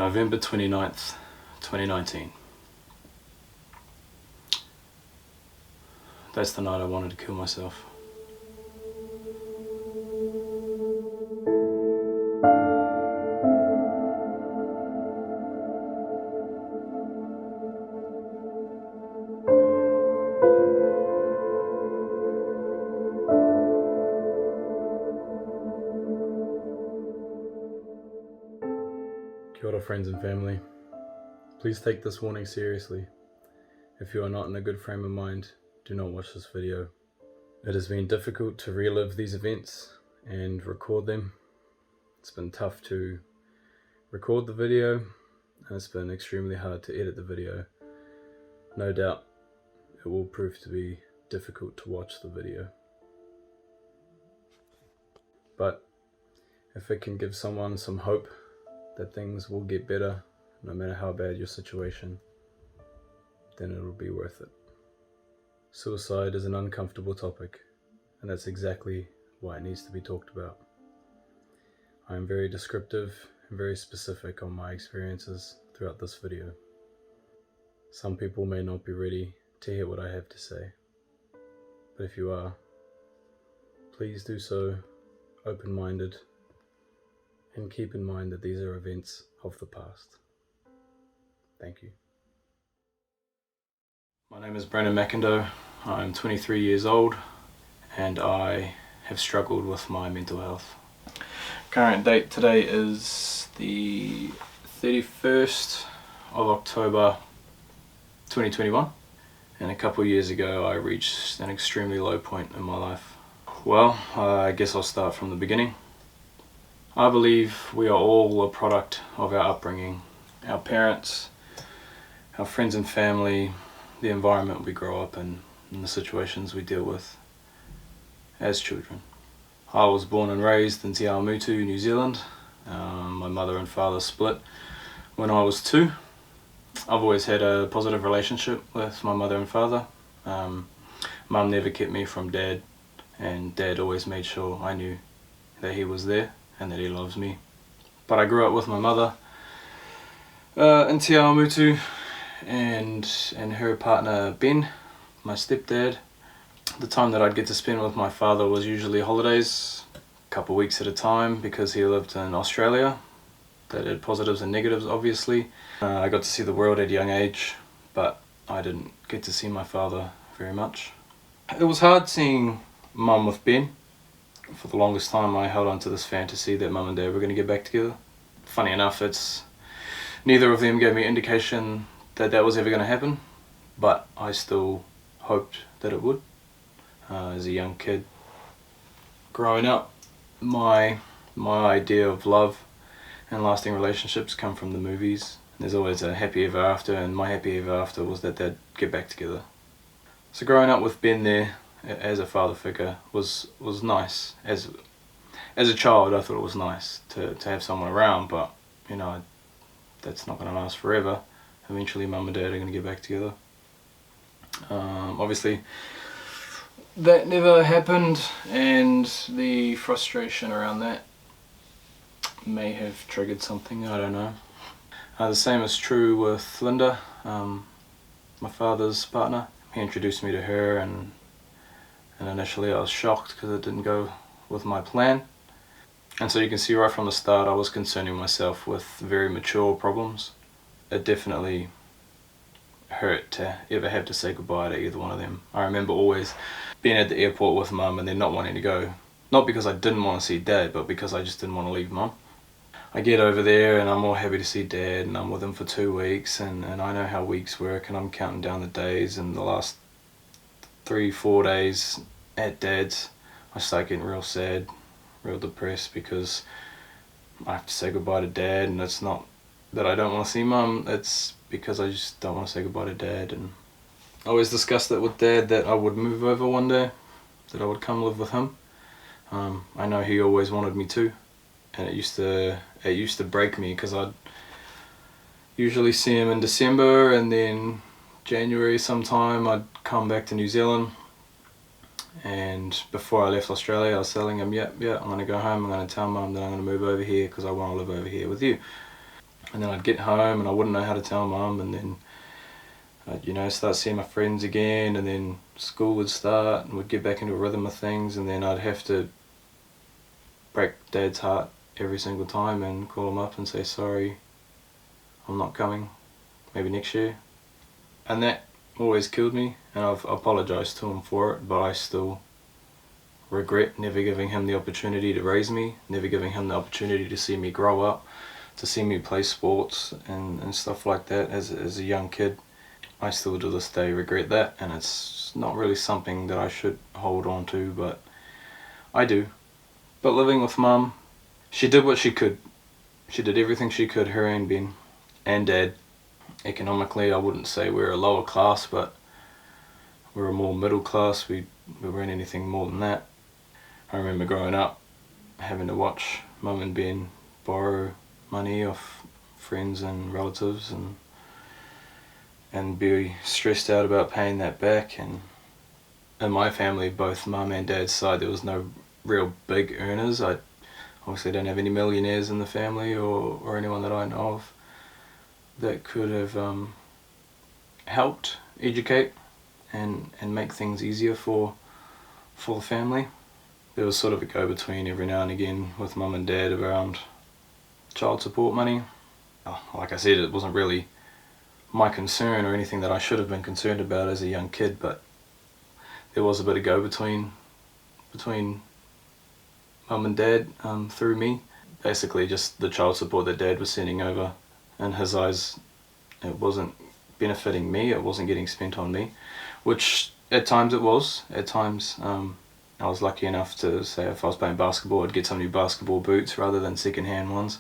November 29th, 2019. That's the night I wanted to kill myself. Kia ora, friends and family. Please take this warning seriously. If you are not in a good frame of mind, do not watch this video. It has been difficult to relive these events and record them. It's been tough to record the video, and it's been extremely hard to edit the video. No doubt it will prove to be difficult to watch the video. But if it can give someone some hope that things will get better, no matter how bad your situation, then it'll be worth it. Suicide is an uncomfortable topic, and that's exactly why it needs to be talked about. I am very descriptive and very specific on my experiences throughout this video. Some people may not be ready to hear what I have to say, but if you are, please do so open-minded, and keep in mind that these are events of the past. Thank you. My name is Brandon McIndoe. I'm 23 years old and I have struggled with my mental health. Current date today is the 31st of October 2021, and a couple of years ago I reached an extremely low point in my life. Well, I guess I'll start from the beginning. I believe we are all a product of our upbringing, our parents, our friends and family, the environment we grow up in, and the situations we deal with as children. I was born and raised in Te Awamutu, New Zealand. My mother and father split when I was 2. I've always had a positive relationship with my mother and father. Mum never kept me from Dad, and Dad always made sure I knew that he was there and that he loves me. But I grew up with my mother in Te Awamutu and her partner Ben, my stepdad. The time that I'd get to spend with my father was usually holidays, a couple of weeks at a time, because he lived in Australia. That had positives and negatives, obviously. I got to see the world at a young age, but I didn't get to see my father very much. It was hard seeing Mum with Ben. For the longest time I held on to this fantasy that Mum and Dad were going to get back together. Funny enough, neither of them gave me indication that that was ever going to happen, but I still hoped that it would. As a young kid growing up, my idea of love and lasting relationships come from the movies. There's always a happy ever after, and my happy ever after was that they'd get back together. So growing up with Ben there as a father figure was nice. As a child, I thought it was nice to have someone around, but you know, that's not going to last forever. Eventually Mum and Dad are going to get back together. Obviously that never happened, and the frustration around that may have triggered something, I don't know. The same is true with Linda, my father's partner. He introduced me to her, and initially I was shocked because it didn't go with my plan. And so you can see right from the start I was concerning myself with very mature problems. It definitely hurt to ever have to say goodbye to either one of them. I remember always being at the airport with Mum and then not wanting to go. Not because I didn't want to see Dad, but because I just didn't want to leave Mum. I get over there and I'm all happy to see Dad, and I'm with him for 2 weeks, and I know how weeks work, and I'm counting down the days, and the last 3-4 days at Dad's I start getting real sad, real depressed, because I have to say goodbye to Dad, and it's not that I don't want to see Mum, it's because I just don't want to say goodbye to Dad. And I always discussed it with Dad that I would move over one day, that I would come live with him. I know he always wanted me to, and it used to break me because I'd usually see him in December, and then January sometime I'd come back to New Zealand. And before I left Australia I was telling him, yeah, I'm going to go home, I'm going to tell Mum that I'm going to move over here because I want to live over here with you. And then I'd get home and I wouldn't know how to tell mum, and then I'd, start seeing my friends again, and then school would start and we'd get back into a rhythm of things, and then I'd have to break Dad's heart every single time and call him up and say, sorry, I'm not coming, maybe next year. And that always killed me, and I've apologised to him for it, but I still regret never giving him the opportunity to raise me, never giving him the opportunity to see me grow up, to see me play sports and stuff like that as a young kid. I still to this day regret that, and it's not really something that I should hold on to, but I do. But living with Mum, she did what she could. She did everything she could, her and Ben and Dad. Economically, I wouldn't say we're a lower class, but we're a more middle class. We weren't anything more than that. I remember growing up having to watch Mum and Ben borrow money off friends and relatives and be stressed out about paying that back. And in my family, both Mum and Dad's side, there was no real big earners. I obviously don't have any millionaires in the family or anyone that I know of that could have helped educate and make things easier for the family. There was sort of a go-between every now and again with Mum and Dad around child support money. Like I said, it wasn't really my concern or anything that I should have been concerned about as a young kid, but there was a bit of go-between between Mum and Dad through me. Basically just the child support that Dad was sending over, in his eyes it wasn't benefiting me, it wasn't getting spent on me, which at times it was. At times I was lucky enough to say if I was playing basketball I'd get some new basketball boots rather than second-hand ones.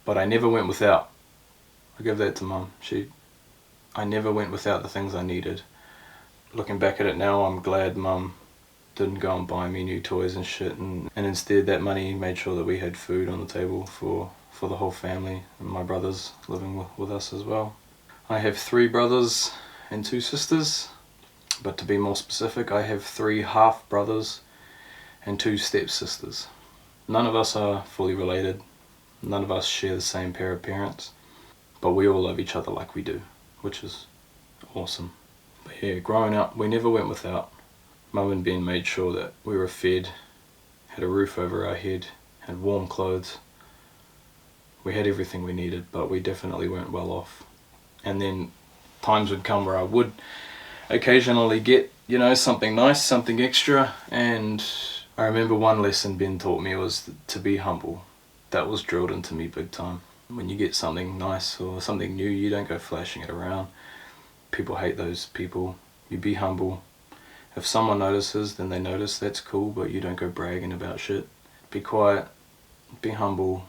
But I never went without. I give that to Mum. I never went without the things I needed. Looking back at it now, I'm glad Mum didn't go and buy me new toys and shit, and instead that money made sure that we had food on the table for the whole family, and my brothers living with us as well. I have 3 brothers and 2 sisters, but to be more specific, I have 3 half brothers and 2 stepsisters. None of us are fully related, none of us share the same pair of parents, but we all love each other like we do, which is awesome. But yeah, growing up, we never went without. Mum and Ben made sure that we were fed, had a roof over our head, had warm clothes. We had everything we needed, but we definitely weren't well off. And then times would come where I would occasionally get, something nice, something extra, and I remember one lesson Ben taught me was to be humble. That was drilled into me big time. When you get something nice or something new, you don't go flashing it around. People hate those people. You be humble. If someone notices, then they notice, that's cool, but you don't go bragging about shit. Be quiet, be humble,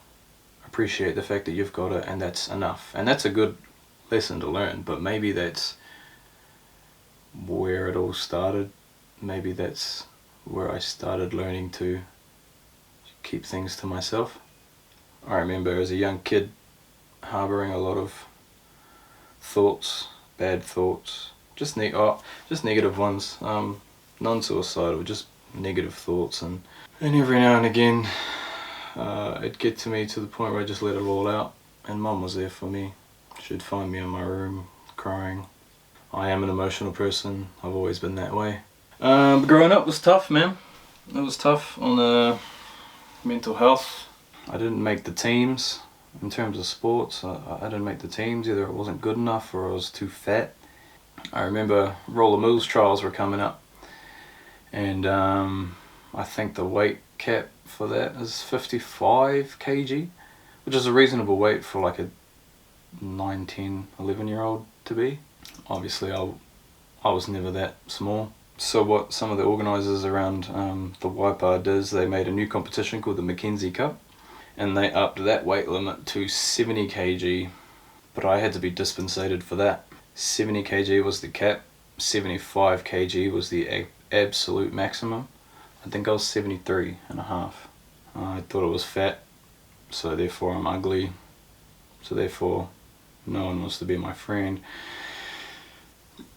appreciate the fact that you've got it, and that's enough. And that's a good lesson to learn, but maybe that's where it all started. Maybe that's where I started learning to keep things to myself. I remember as a young kid harbouring a lot of thoughts, bad thoughts, just negative ones, non-suicidal, just negative thoughts, and every now and again it'd get to me to the point where I just let it all out, and Mum was there for me. She'd find me in my room crying. I am an emotional person, I've always been that way. But growing up was tough, man. It was tough on the mental health. I didn't make the teams in terms of sports. I didn't make the teams, either it wasn't good enough or I was too fat. I remember Roller Mills trials were coming up, and I think the weight cap for that is 55 kg, which is a reasonable weight for like a 9, 10, 11 year old to be. Obviously I was never that small. So what some of the organisers around the Waipa did is they made a new competition called the Mackenzie Cup, and they upped that weight limit to 70 kg, but I had to be dispensated for that. 70 kg was the cap, 75 kg was the absolute maximum. I think I was 73 and a half. I thought it was fat, so therefore I'm ugly, so therefore no one wants to be my friend.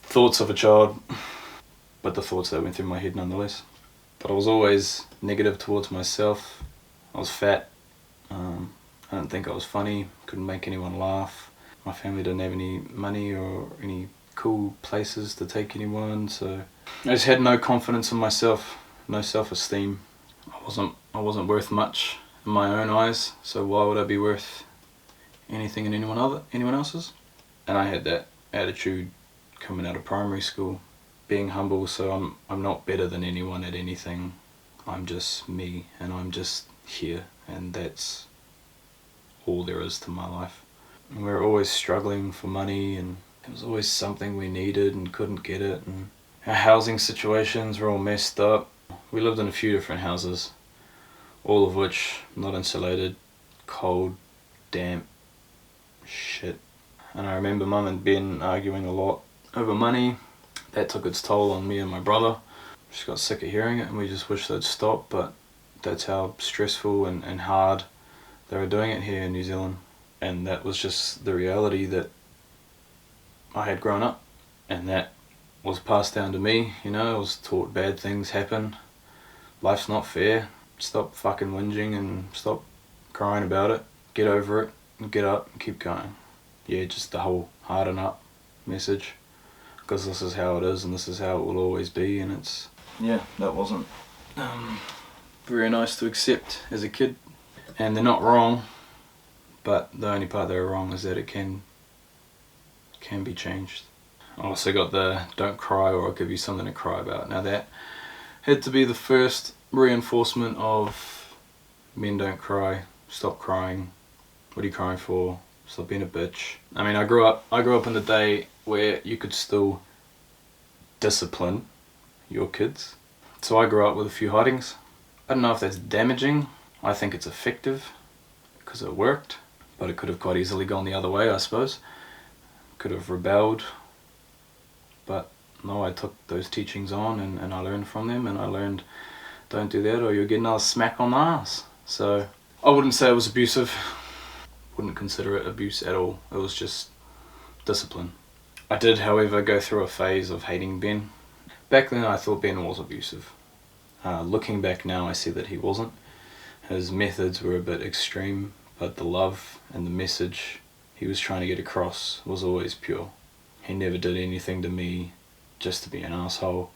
Thoughts of a child, but the thoughts that went through my head nonetheless. But I was always negative towards myself. I was fat. I didn't think I was funny, couldn't make anyone laugh. My family didn't have any money or any cool places to take anyone, so I just had no confidence in myself, no self-esteem. I wasn't worth much in my own eyes, so why would I be worth anything in anyone else's? And I had that attitude coming out of primary school, being humble, so I'm not better than anyone at anything. I'm just me, and I'm just here, and that's all there is to my life. And we were always struggling for money, and it was always something we needed and couldn't get it, and our housing situations were all messed up. We lived in a few different houses, all of which not insulated, cold, damp, shit. And I remember Mum and Ben arguing a lot over money. That took its toll on me and my brother. Just got sick of hearing it, and we just wished they'd stop, but that's how stressful and hard they were doing it here in New Zealand. And that was just the reality that I had grown up, and that was passed down to me. You know, I was taught bad things happen, life's not fair, stop fucking whinging and stop crying about it, get over it, and get up and keep going. Yeah, just the whole harden up message, because this is how it is and this is how it will always be. And it's, yeah, that wasn't very nice to accept as a kid. And they're not wrong, but the only part they're wrong is that it can be changed. I also got the don't cry or I'll give you something to cry about. Now that had to be the first reinforcement of men don't cry, stop crying, what are you crying for, stop being a bitch. I mean, I grew up in the day where you could still discipline your kids. So I grew up with a few hidings. I don't know if that's damaging. I think it's effective because it worked, but it could have quite easily gone the other way, I suppose. Could have rebelled, but no, I took those teachings on and I learned from them, and I learned don't do that or you'll get another smack on the ass. So I wouldn't say it was abusive, wouldn't consider it abuse at all. It was just discipline. I did, however, go through a phase of hating Ben. Back then I thought Ben was abusive. Looking back now, I see that he wasn't. His methods were a bit extreme, but the love and the message he was trying to get across was always pure. He never did anything to me just to be an asshole.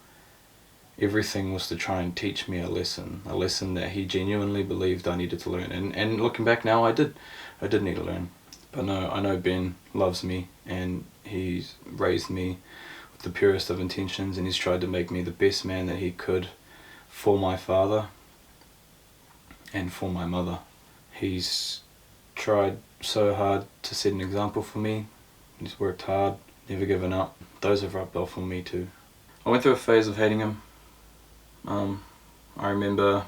Everything was to try and teach me a lesson that he genuinely believed I needed to learn. And looking back now, I did need to learn. But no, I know Ben loves me, and he's raised me with the purest of intentions, and he's tried to make me the best man that he could for my father and for my mother. He's tried so hard to set an example for me. He's worked hard, never given up. Those have rubbed off on me too. I went through a phase of hating him. I remember a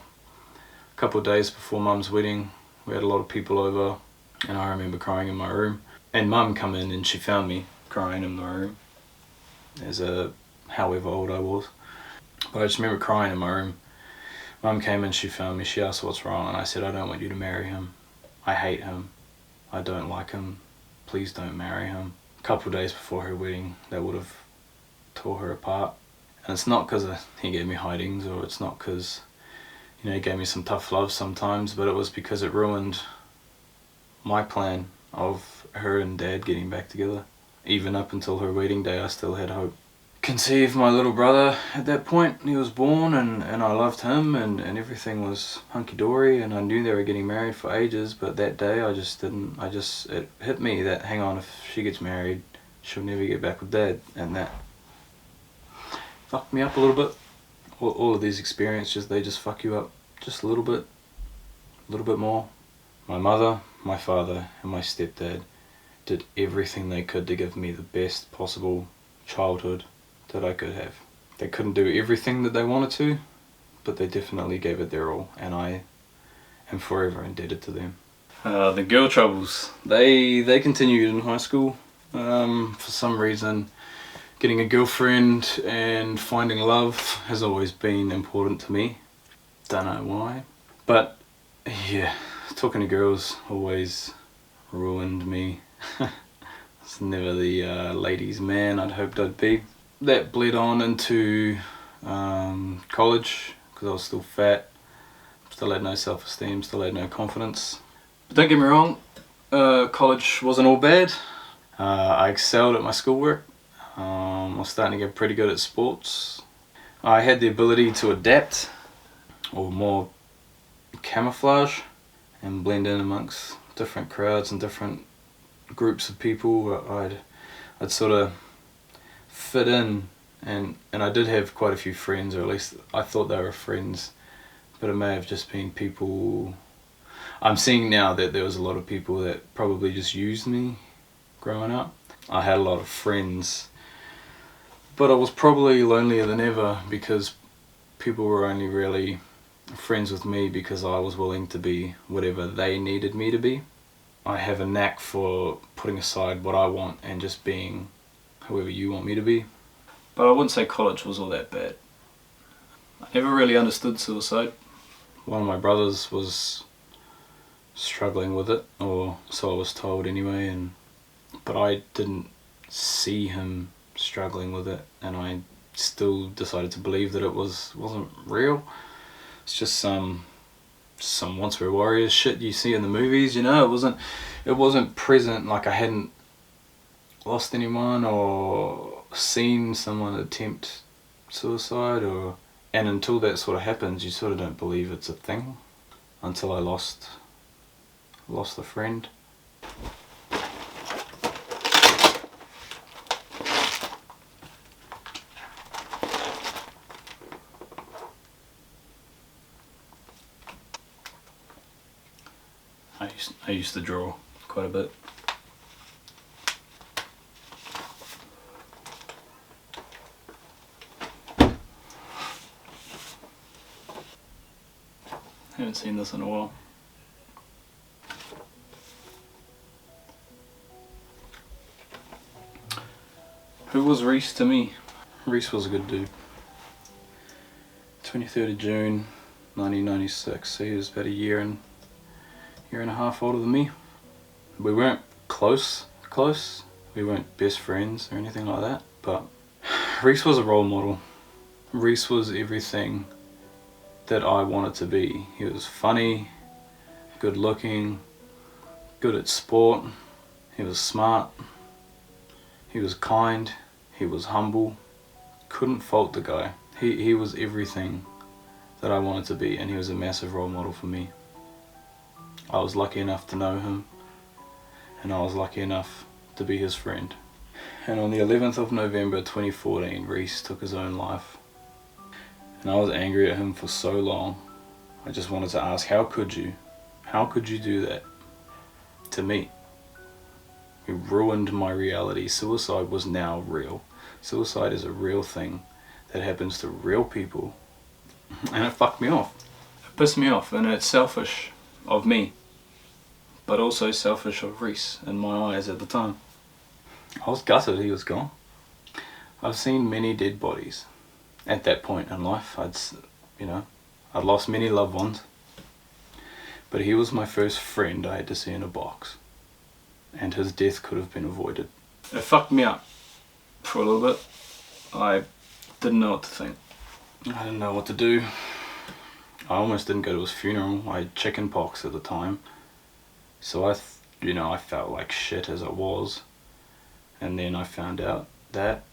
couple of days before Mum's wedding, we had a lot of people over, and I remember crying in my room. And Mum come in and she found me crying in my room, as however old I was. But I just remember crying in my room. Mum came in, she found me, she asked what's wrong, and I said, I don't want you to marry him. I hate him. I don't like him. Please don't marry him. A couple of days before her wedding, that would have tore her apart. And it's not because he gave me hidings, or it's not because, you know, he gave me some tough love sometimes, but it was because it ruined my plan of her and Dad getting back together. Even up until her wedding day, I still had hope. Conceived my little brother at that point. He was born, and I loved him, and everything was hunky-dory, and I knew they were getting married for ages, but that day it hit me that, hang on, if she gets married, she'll never get back with Dad, and that fucked me up a little bit. All of these experiences, they just fuck you up just a little bit more. My mother, my father, and my stepdad did everything they could to give me the best possible childhood that I could have. They couldn't do everything that they wanted to, but they definitely gave it their all, and I am forever indebted to them. The girl troubles, they continued in high school. For some reason, getting a girlfriend and finding love has always been important to me. Don't know why, but yeah, talking to girls always ruined me. It's never the ladies' man I'd hoped I'd be. That bled on into college, because I was still fat, still had no self-esteem, still had no confidence. But don't get me wrong, college wasn't all bad. I excelled at my schoolwork. I was starting to get pretty good at sports. I had the ability to adapt, or more camouflage, and blend in amongst different crowds and different groups of people. I'd sort of fit in, and I did have quite a few friends, or at least I thought they were friends, but it may have just been people. I'm seeing now that there was a lot of people that probably just used me growing up. I had a lot of friends, but I was probably lonelier than ever because people were only really friends with me because I was willing to be whatever they needed me to be. I have a knack for putting aside what I want and just being whoever you want me to be. But I wouldn't say college was all that bad. I never really understood suicide. One of my brothers was struggling with it, or so I was told anyway, but I didn't see him struggling with it, and I still decided to believe that it wasn't real. It's just some once we're warriors shit you see in the movies, you know. It wasn't present, like I hadn't lost anyone or seen someone attempt suicide, and until that sort of happens you sort of don't believe it's a thing, until I lost a friend. I used to draw quite a bit. Haven't seen this in a while. Who was Reese to me? Reese was a good dude. 23rd of June 1996, so he was about a year and a half older than me. We weren't close, we weren't best friends or anything like that, but Reese was a role model. Reese was everything that I wanted to be. He was funny, good looking, good at sport, he was smart, he was kind, he was humble. Couldn't fault the guy. He was everything that I wanted to be, and he was a massive role model for me. I was lucky enough to know him, and I was lucky enough to be his friend. And on the 11th of November 2014, Reese took his own life. And I was angry at him for so long. I just wanted to ask, how could you? How could you do that to me? You ruined my reality. Suicide was now real. Suicide is a real thing that happens to real people. And it fucked me off. It pissed me off, and it's selfish of me, but also selfish of Reese in my eyes at the time. I was gutted he was gone. I've seen many dead bodies at that point in life. I'd lost many loved ones, but he was my first friend I had to see in a box, and his death could have been avoided. It fucked me up for a little bit. I didn't know what to think. I didn't know what to do. I almost didn't go to his funeral. I had chicken pox at the time, so I felt like shit as it was. And then I found out that,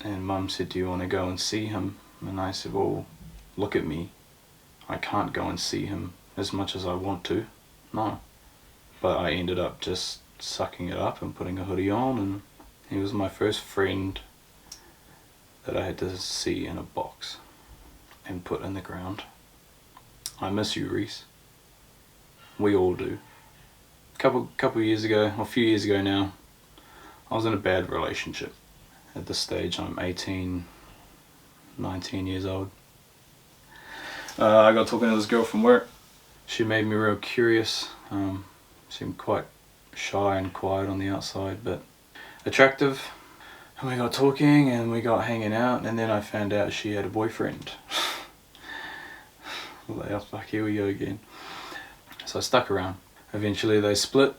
and Mum said, "Do you want to go and see him?" And I said, "Well, look at me. I can't go and see him as much as I want to. No." But I ended up just sucking it up and putting a hoodie on, and he was my first friend that I had to see in a box and put in the ground. I miss you, Reese. We all do. A few years ago now, I was in a bad relationship. At this stage, I'm 18, 19 years old. I got talking to this girl from work. She made me real curious. Seemed quite shy and quiet on the outside, but attractive. And we got talking and we got hanging out, and then I found out she had a boyfriend. Oh fuck, here we go again. So I stuck around. Eventually they split.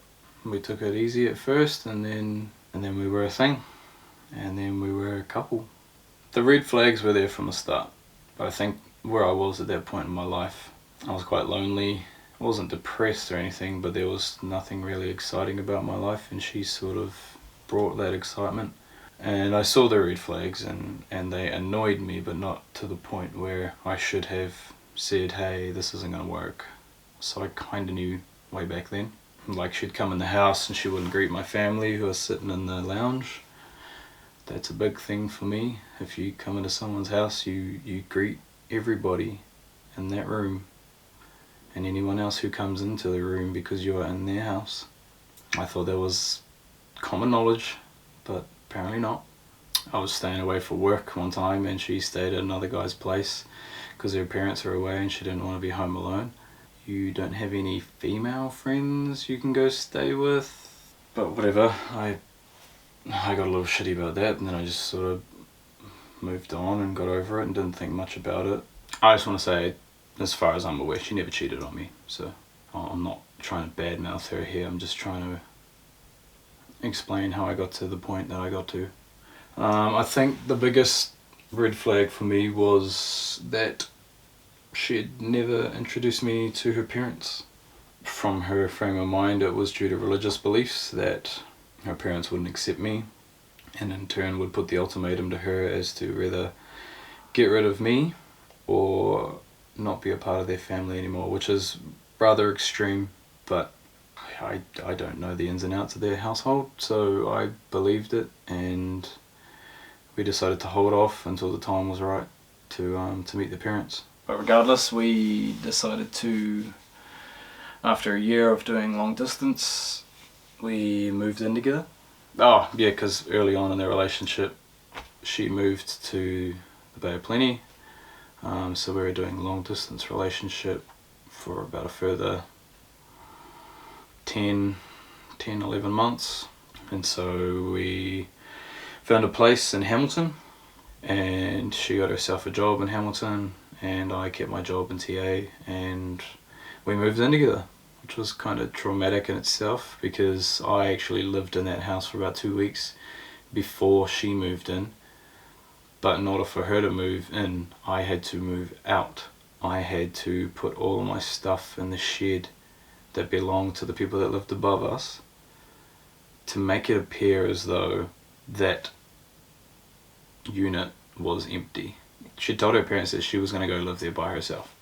We took it easy at first, and then we were a thing, and then we were a couple. The red flags were there from the start, but I think where I was at that point in my life, I was quite lonely. I wasn't depressed or anything, but there was nothing really exciting about my life, and she sort of brought that excitement. And I saw the red flags, and they annoyed me, but not to the point where I should have said, hey, this isn't going to work. So I kind of knew way back then. Like, she'd come in the house and she wouldn't greet my family who was sitting in the lounge. That's a big thing for me. If you come into someone's house, you greet everybody in that room and anyone else who comes into the room because you are in their house. I thought that was common knowledge, but apparently not. I was staying away for work one time and she stayed at another guy's place because her parents were away and she didn't want to be home alone. You don't have any female friends you can go stay with? But whatever, I got a little shitty about that, and then I just sort of moved on and got over it and didn't think much about it. I just want to say, as far as I'm aware, she never cheated on me, so I'm not trying to badmouth her here. I'm just trying to explain how I got to the point that I got to. I think the biggest red flag for me was that she had never introduced me to her parents. From her frame of mind, it was due to religious beliefs that her parents wouldn't accept me, and in turn would put the ultimatum to her as to whether get rid of me or not be a part of their family anymore, which is rather extreme, but I don't know the ins and outs of their household, so I believed it, and we decided to hold off until the time was right to meet the parents. But regardless, we decided to, after a year of doing long distance, we moved in together. Oh yeah, because early on in the relationship she moved to the Bay of Plenty, so we were doing a long distance relationship for about a further 10, 11 months, and so we found a place in Hamilton, and she got herself a job in Hamilton and I kept my job in TA, and we moved in together, which was kind of traumatic in itself because I actually lived in that house for about 2 weeks before she moved in. But in order for her to move in, I had to move out. I had to put all of my stuff in the shed that belonged to the people that lived above us to make it appear as though that unit was empty. She told her parents that she was going to go live there by herself.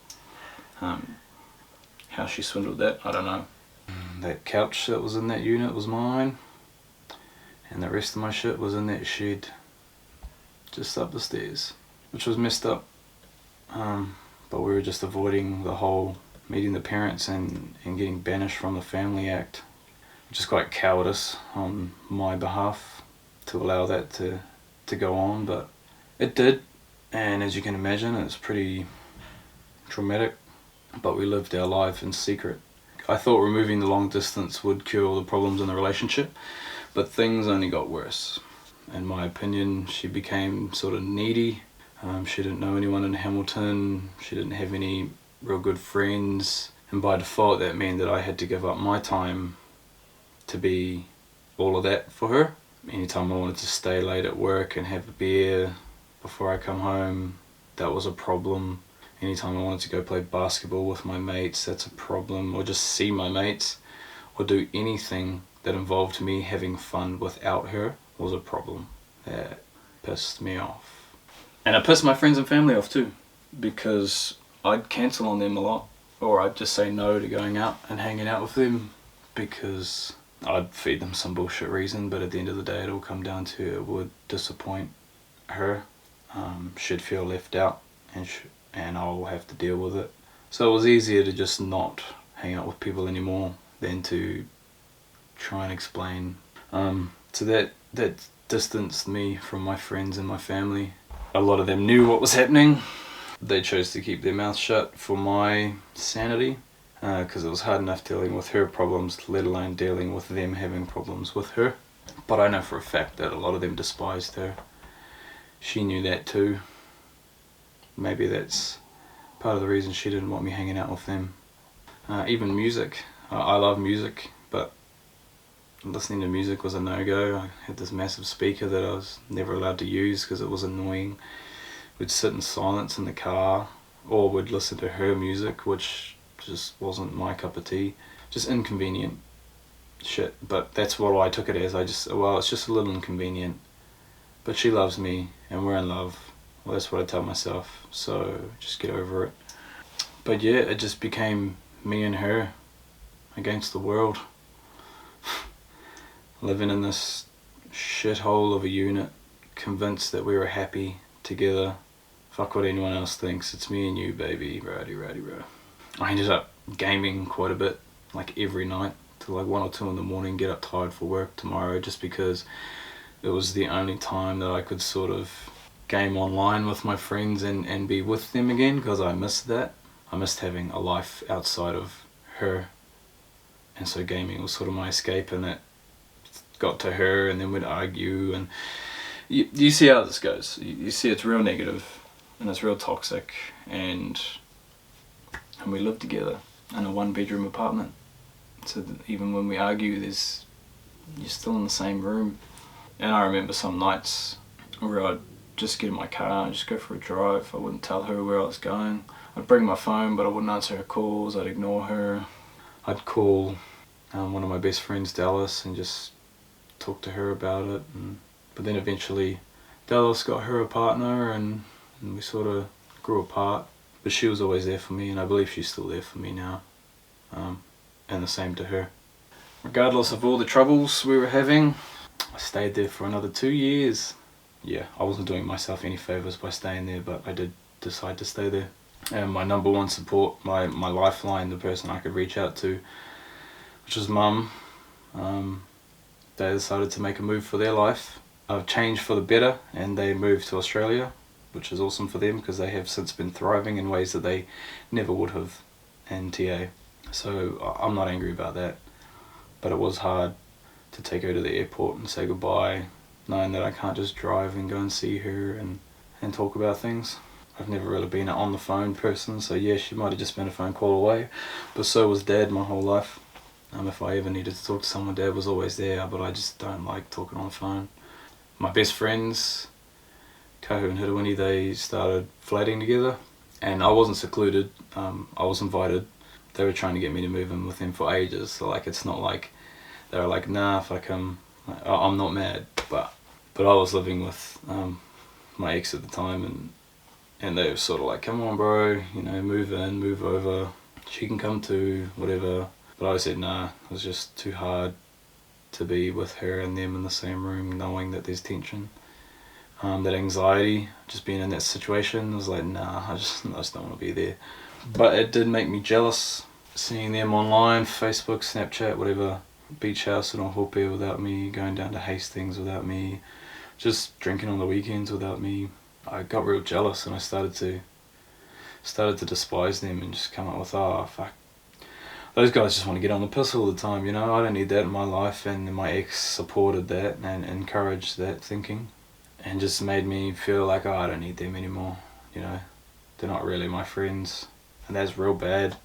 How she swindled that, I don't know. That couch that was in that unit was mine, and the rest of my shit was in that shed just up the stairs, which was messed up. But we were just avoiding the whole meeting the parents and getting banished from the family act, which is quite cowardice on my behalf to allow that to go on, but it did. And as you can imagine, it's pretty traumatic, but we lived our life in secret. I thought removing the long distance would cure all the problems in the relationship, but things only got worse. In my opinion, she became sort of needy. She didn't know anyone in Hamilton, she didn't have any real good friends, and by default that meant that I had to give up my time to be all of that for her. Anytime I wanted to stay late at work and have a beer before I come home, that was a problem. Anytime I wanted to go play basketball with my mates, that's a problem. Or just see my mates, or do anything that involved me having fun without her was a problem. That pissed me off. And it pissed my friends and family off too, because I'd cancel on them a lot, or I'd just say no to going out and hanging out with them because I'd feed them some bullshit reason, but at the end of the day it all come down to it would disappoint her. She'd feel left out, and I'll have to deal with it. So it was easier to just not hang out with people anymore than to try and explain. So that distanced me from my friends and my family. A lot of them knew what was happening. They chose to keep their mouth shut for my sanity, because it was hard enough dealing with her problems, let alone dealing with them having problems with her. But I know for a fact that a lot of them despised her. She knew that too. Maybe that's part of the reason she didn't want me hanging out with them. Even music. I love music, but listening to music was a no-go. I had this massive speaker that I was never allowed to use because it was annoying. We'd sit in silence in the car, or we'd listen to her music, which just wasn't my cup of tea. Just inconvenient shit, but that's what I took it as. It's just a little inconvenient, but she loves me and we're in love. Well, that's what I tell myself, so just get over it. But yeah, it just became me and her against the world. Living in this shithole of a unit, convinced that we were happy together. Fuck what anyone else thinks, it's me and you, baby. Rowdy, rowdy, rowdy. I ended up gaming quite a bit, like every night, till like 1 or 2 in the morning, get up tired for work tomorrow, just because it was the only time that I could sort of game online with my friends and be with them again, because I missed that. I missed having a life outside of her, and so gaming was sort of my escape, and it got to her and then we'd argue, and you see how this goes. You see it's real negative and it's real toxic, and we live together in a 1-bedroom apartment, so that even when we argue you're still in the same room. And I remember some nights where I'd just get in my car and just go for a drive. I wouldn't tell her where I was going. I'd bring my phone, but I wouldn't answer her calls. I'd ignore her. I'd call one of my best friends, Dallas, and just talk to her about it. But then eventually Dallas got her a partner, and we sort of grew apart. But she was always there for me, and I believe she's still there for me now. And the same to her. Regardless of all the troubles we were having, I stayed there for another 2 years. Yeah, I wasn't doing myself any favours by staying there, but I did decide to stay there. And my number one support, my lifeline, the person I could reach out to, which was Mum, they decided to make a move for their life. I've changed for the better, and they moved to Australia, which is awesome for them, because they have since been thriving in ways that they never would have in TA. So I'm not angry about that, but it was hard to take her to the airport and say goodbye, knowing that I can't just drive and go and see her and talk about things. I've never really been an on the phone person, so yeah, she might have just been a phone call away, but so was Dad my whole life. If I ever needed to talk to someone, Dad was always there, but I just don't like talking on the phone. My best friends, Kahu and Hirawini, they started flatting together, and I wasn't secluded, I was invited. They were trying to get me to move in with them for ages, so like it's not like they were like, nah, if I come, I'm not mad, but I was living with my ex at the time, and they were sort of like, come on bro, move in, move over, she can come too, whatever. But I said nah, it was just too hard to be with her and them in the same room, knowing that there's tension. That anxiety, just being in that situation, I was like, nah, I just don't want to be there. But it did make me jealous, seeing them online, Facebook, Snapchat, whatever, beach house in Hope without me, going down to Hastings without me, just drinking on the weekends without me. I got real jealous, and I started to despise them and just come up with, oh fuck, those guys just want to get on the piss all the time, I don't need that in my life. And my ex supported that and encouraged that thinking, and just made me feel like, oh, I don't need them anymore, they're not really my friends, and that's real bad.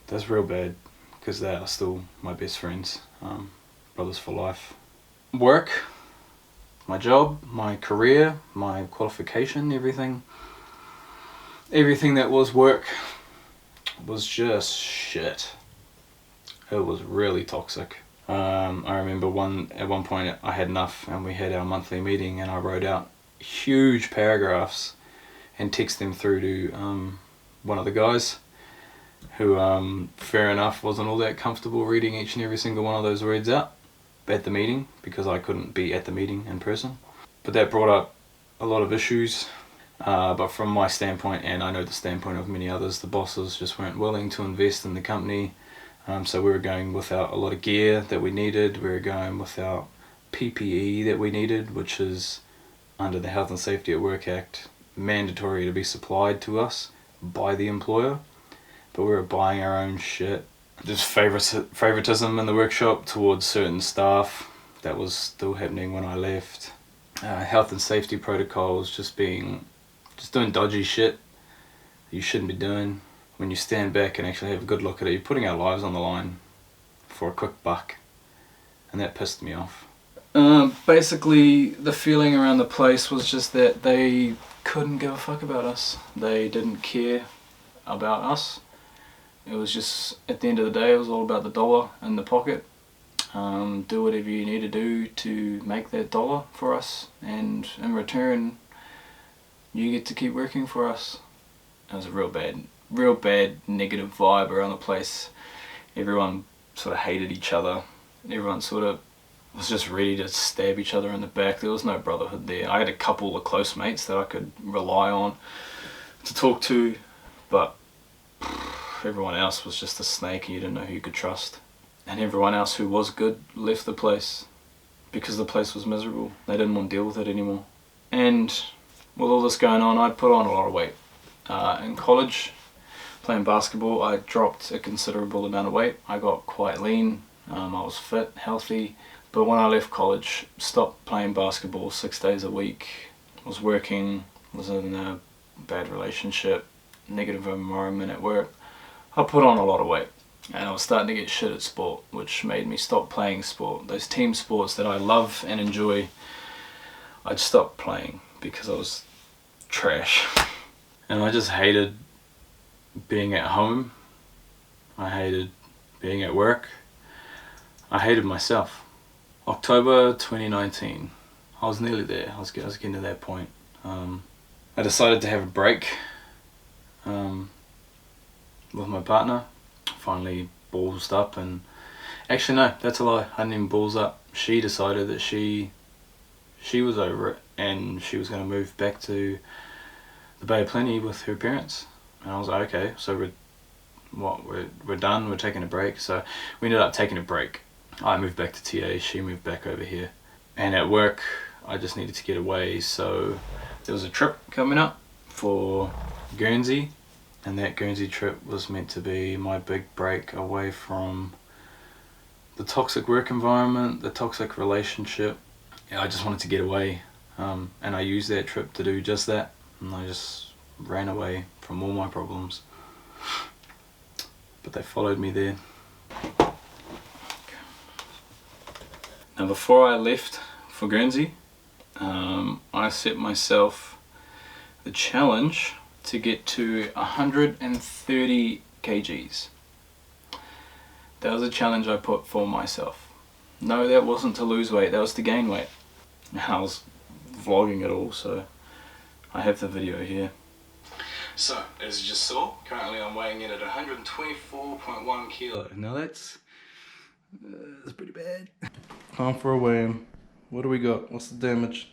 That's real bad, because they are still my best friends, brothers for life. Work, my job, my career, my qualification, everything that was work was just shit. It was really toxic. I remember at one point I had enough, and we had our monthly meeting, and I wrote out huge paragraphs and texted them through to one of the guys, who fair enough wasn't all that comfortable reading each and every single one of those words out at the meeting, because I couldn't be at the meeting in person. But that brought up a lot of issues, but from my standpoint, and I know the standpoint of many others, the bosses just weren't willing to invest in the company. So we were going without a lot of gear that we needed. We were going without PPE that we needed, which is under the Health and Safety at Work Act mandatory to be supplied to us by the employer, but we were buying our own shit. Just favoritism in the workshop towards certain staff, that was still happening when I left. Health and safety protocols, just doing dodgy shit you shouldn't be doing. When you stand back and actually have a good look at it, you're putting our lives on the line for a quick buck, and that pissed me off. Basically, the feeling around the place was just that they couldn't give a fuck about us. They didn't care about us. It was just, at the end of the day, it was all about the dollar in the pocket. Do whatever you need to do to make that dollar for us, and in return you get to keep working for us. It was a real bad negative vibe around the place. Everyone sort of hated each other. Everyone sort of was just ready to stab each other in the back. There was no brotherhood there. I had a couple of close mates that I could rely on to talk to, but everyone else was just a snake and you didn't know who you could trust. And everyone else who was good left the place because the place was miserable. They didn't want to deal with it anymore. And with all this going on, I'd put on a lot of weight. In college, playing basketball, I dropped a considerable amount of weight. I got quite lean. I was fit, healthy. But when I left college, stopped playing basketball 6 days a week, was working, was in a bad relationship, negative environment at work, I put on a lot of weight. And I was starting to get shit at sport, which made me stop playing sport. Those team sports that I love and enjoy, I'd stop playing because I was trash. And I just hated being at home. I hated being at work. I hated myself. October 2019, I was nearly there. I was getting to that point. I decided to have a break with my partner. Finally ballsed up, and actually no, that's a lie. I didn't even balls up. She decided that she was over it and she was going to move back to the Bay of Plenty with her parents. And I was like, okay, so we're done, we're taking a break. So we ended up taking a break. I moved back to TA, she moved back over here. And at work, I just needed to get away, so there was a trip coming up for Guernsey, and that Guernsey trip was meant to be my big break away from the toxic work environment, the toxic relationship. Yeah, I just wanted to get away, and I used that trip to do just that, and I just ran away from all my problems. But they followed me there. Now before I left for Guernsey, I set myself the challenge to get to 130 kgs. That was a challenge I put for myself. No, that wasn't to lose weight, that was to gain weight. I was vlogging it all, so I have the video here. So, as you just saw, currently I'm weighing in at 124.1 kilo. Now that's pretty bad. Time for a weigh-in. What do we got? What's the damage?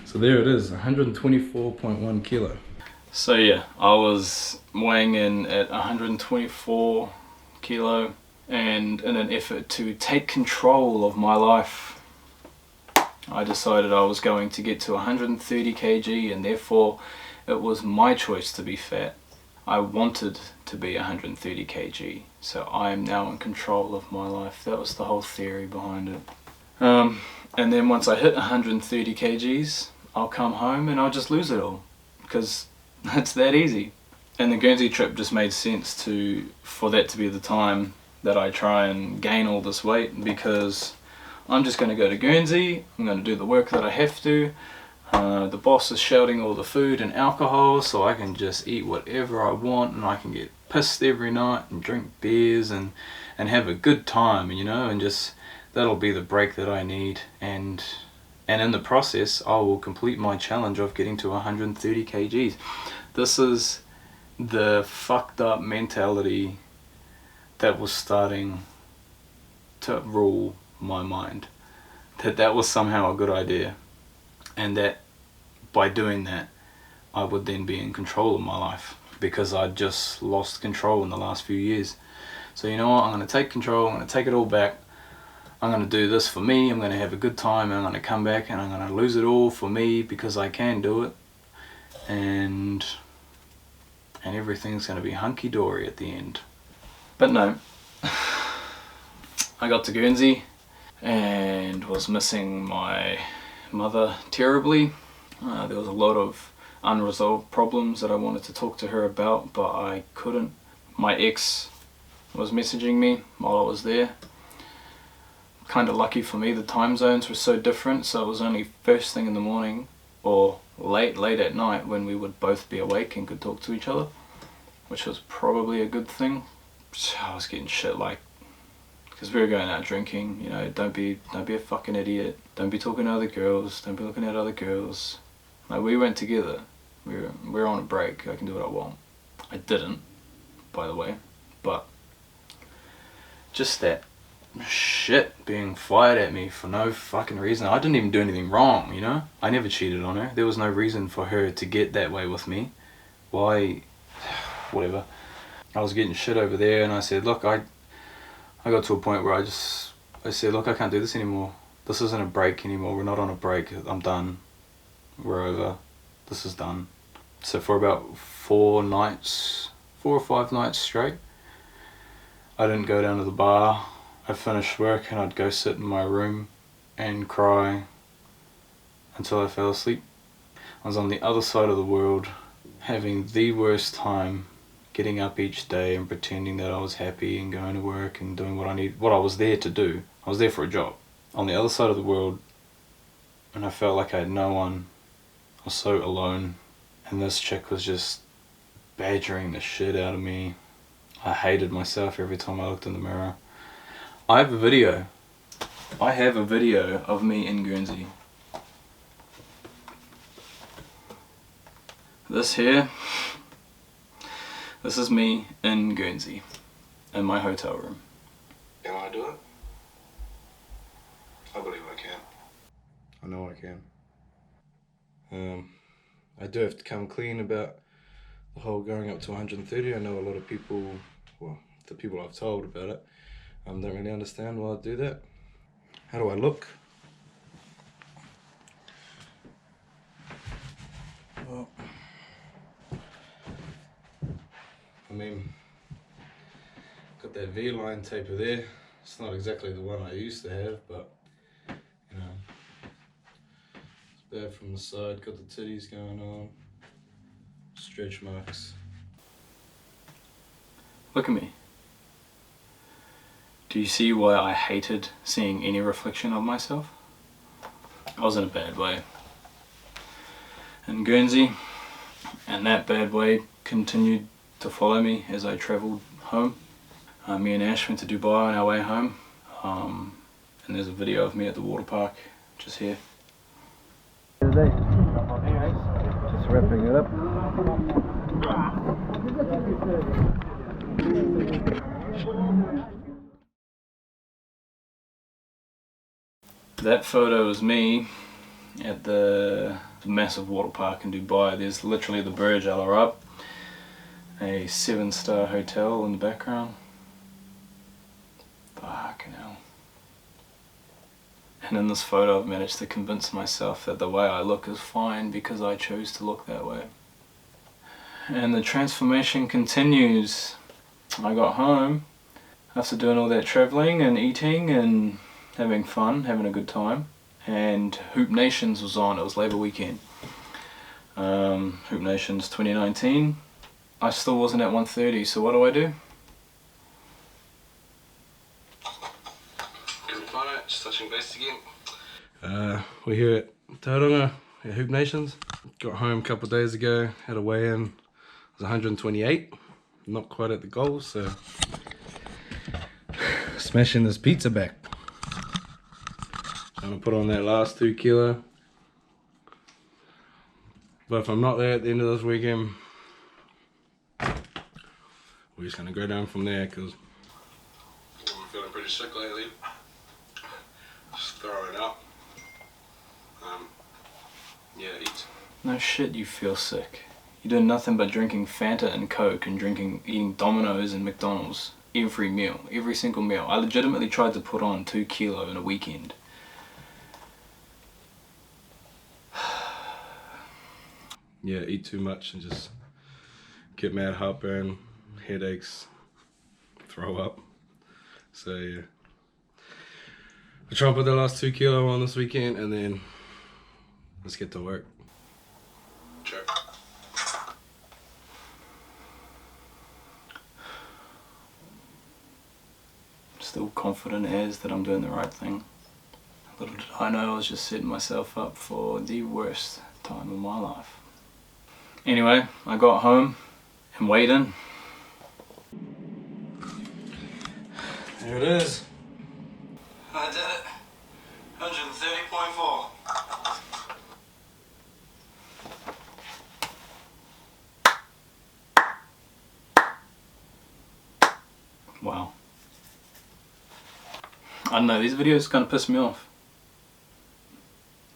So there it is, 124.1 kilo. So yeah, I was weighing in at 124 kilo, and in an effort to take control of my life, I decided I was going to get to 130 kg, and therefore it was my choice to be fat. I wanted to be 130 kg, so I am now in control of my life. That was the whole theory behind it. And then once I hit 130 kgs, I'll come home and I'll just lose it all, because it's that easy. And the Guernsey trip just made sense for that to be the time that I try and gain all this weight, because I'm just going to go to Guernsey, I'm going to do the work that I have to. The boss is shouting all the food and alcohol, so I can just eat whatever I want, and I can get pissed every night and drink beers and have a good time, you know, and just that'll be the break that I need. And in the process I will complete my challenge of getting to 130 kgs. This is the fucked up mentality that was starting to rule my mind, that was somehow a good idea, and that by doing that I would then be in control of my life, because I'd just lost control in the last few years. So you know what, I'm going to take control, I'm going to take it all back. I'm going to do this for me, I'm going to have a good time, and I'm going to come back and I'm going to lose it all for me, because I can do it, and everything's going to be hunky-dory at the end. But no, I got to Guernsey and was missing my mother terribly. There was a lot of unresolved problems that I wanted to talk to her about, but I couldn't. My ex was messaging me while I was there, kind of lucky for me, the time zones were so different, so it was only first thing in the morning or late at night when we would both be awake and could talk to each other, which was probably a good thing. So I was getting shit like, because we were going out drinking, you know, don't be a fucking idiot, don't be talking to other girls, don't be looking at other girls. Like, we went together, we were on a break, I can do what I want. I didn't, by the way, but just that shit being fired at me for no fucking reason. I didn't even do anything wrong, you know? I never cheated on her. There was no reason for her to get that way with me. Why? Whatever. I was getting shit over there, and I said, look, I got to a point where I said, look, I can't do this anymore. This isn't a break anymore. We're not on a break. I'm done. We're over. This is done. So for about 4 or 5 nights straight, I didn't go down to the bar. I'd finish work and I'd go sit in my room and cry until I fell asleep. I was on the other side of the world, having the worst time, getting up each day and pretending that I was happy and going to work and doing what I was there to do. I was there for a job. On the other side of the world, and I felt like I had no one. I was so alone, and this chick was just badgering the shit out of me. I hated myself every time I looked in the mirror. I have a video of me in Guernsey. This is me in Guernsey, in my hotel room. Can I do it? I believe I can. I know I can. I do have to come clean about the whole going up to 130. I know a lot of people, well, the people I've told about it, don't really understand why I do that. How do I look? Well, I mean, got that V-line taper there. It's not exactly the one I used to have, but you know, it's bad from the side. Got the titties going on, stretch marks. Look at me. Do you see why I hated seeing any reflection of myself? I was in a bad way in Guernsey, and that bad way continued to follow me as I travelled home. Me and Ash went to Dubai on our way home, and there's a video of me at the water park, just here. Just wrapping it up. That photo is me at the massive water park in Dubai. There's literally the Burj Al Arab, a 7-star hotel in the background. Fucking hell. And in this photo I've managed to convince myself that the way I look is fine because I chose to look that way. And the transformation continues. I got home after doing all that travelling and eating and having fun, having a good time, and Hoop Nations was on. It was Labour weekend. Hoop Nations 2019. I still wasn't at 130, so what do? Confide, just touching base again. We're here at Tauranga at Hoop Nations. Got home a couple of days ago, had a weigh-in. It was 128, not quite at the goal, so smashing this pizza back. I'm gonna put on that last 2 kilo. But if I'm not there at the end of this weekend, we're just gonna go down from there, because I'm feeling pretty sick lately. Just throw it up. Yeah, eat. No shit, you feel sick. You're doing nothing but drinking Fanta and Coke and eating Domino's and McDonald's every meal, every single meal. I legitimately tried to put on 2 kilo in a weekend. yeah, eat too much and just get mad heartburn, headaches, throw up. So yeah, I'll try and put the last 2 kilo on this weekend, and then let's get to work. Sure. Still confident. confident as that I'm doing the right thing. Little did I know I was just setting myself up for the worst time of my life. Anyway, I got home and weighed in. There it is. I did it. 130.4. Wow. I don't know, these videos kind of piss me off.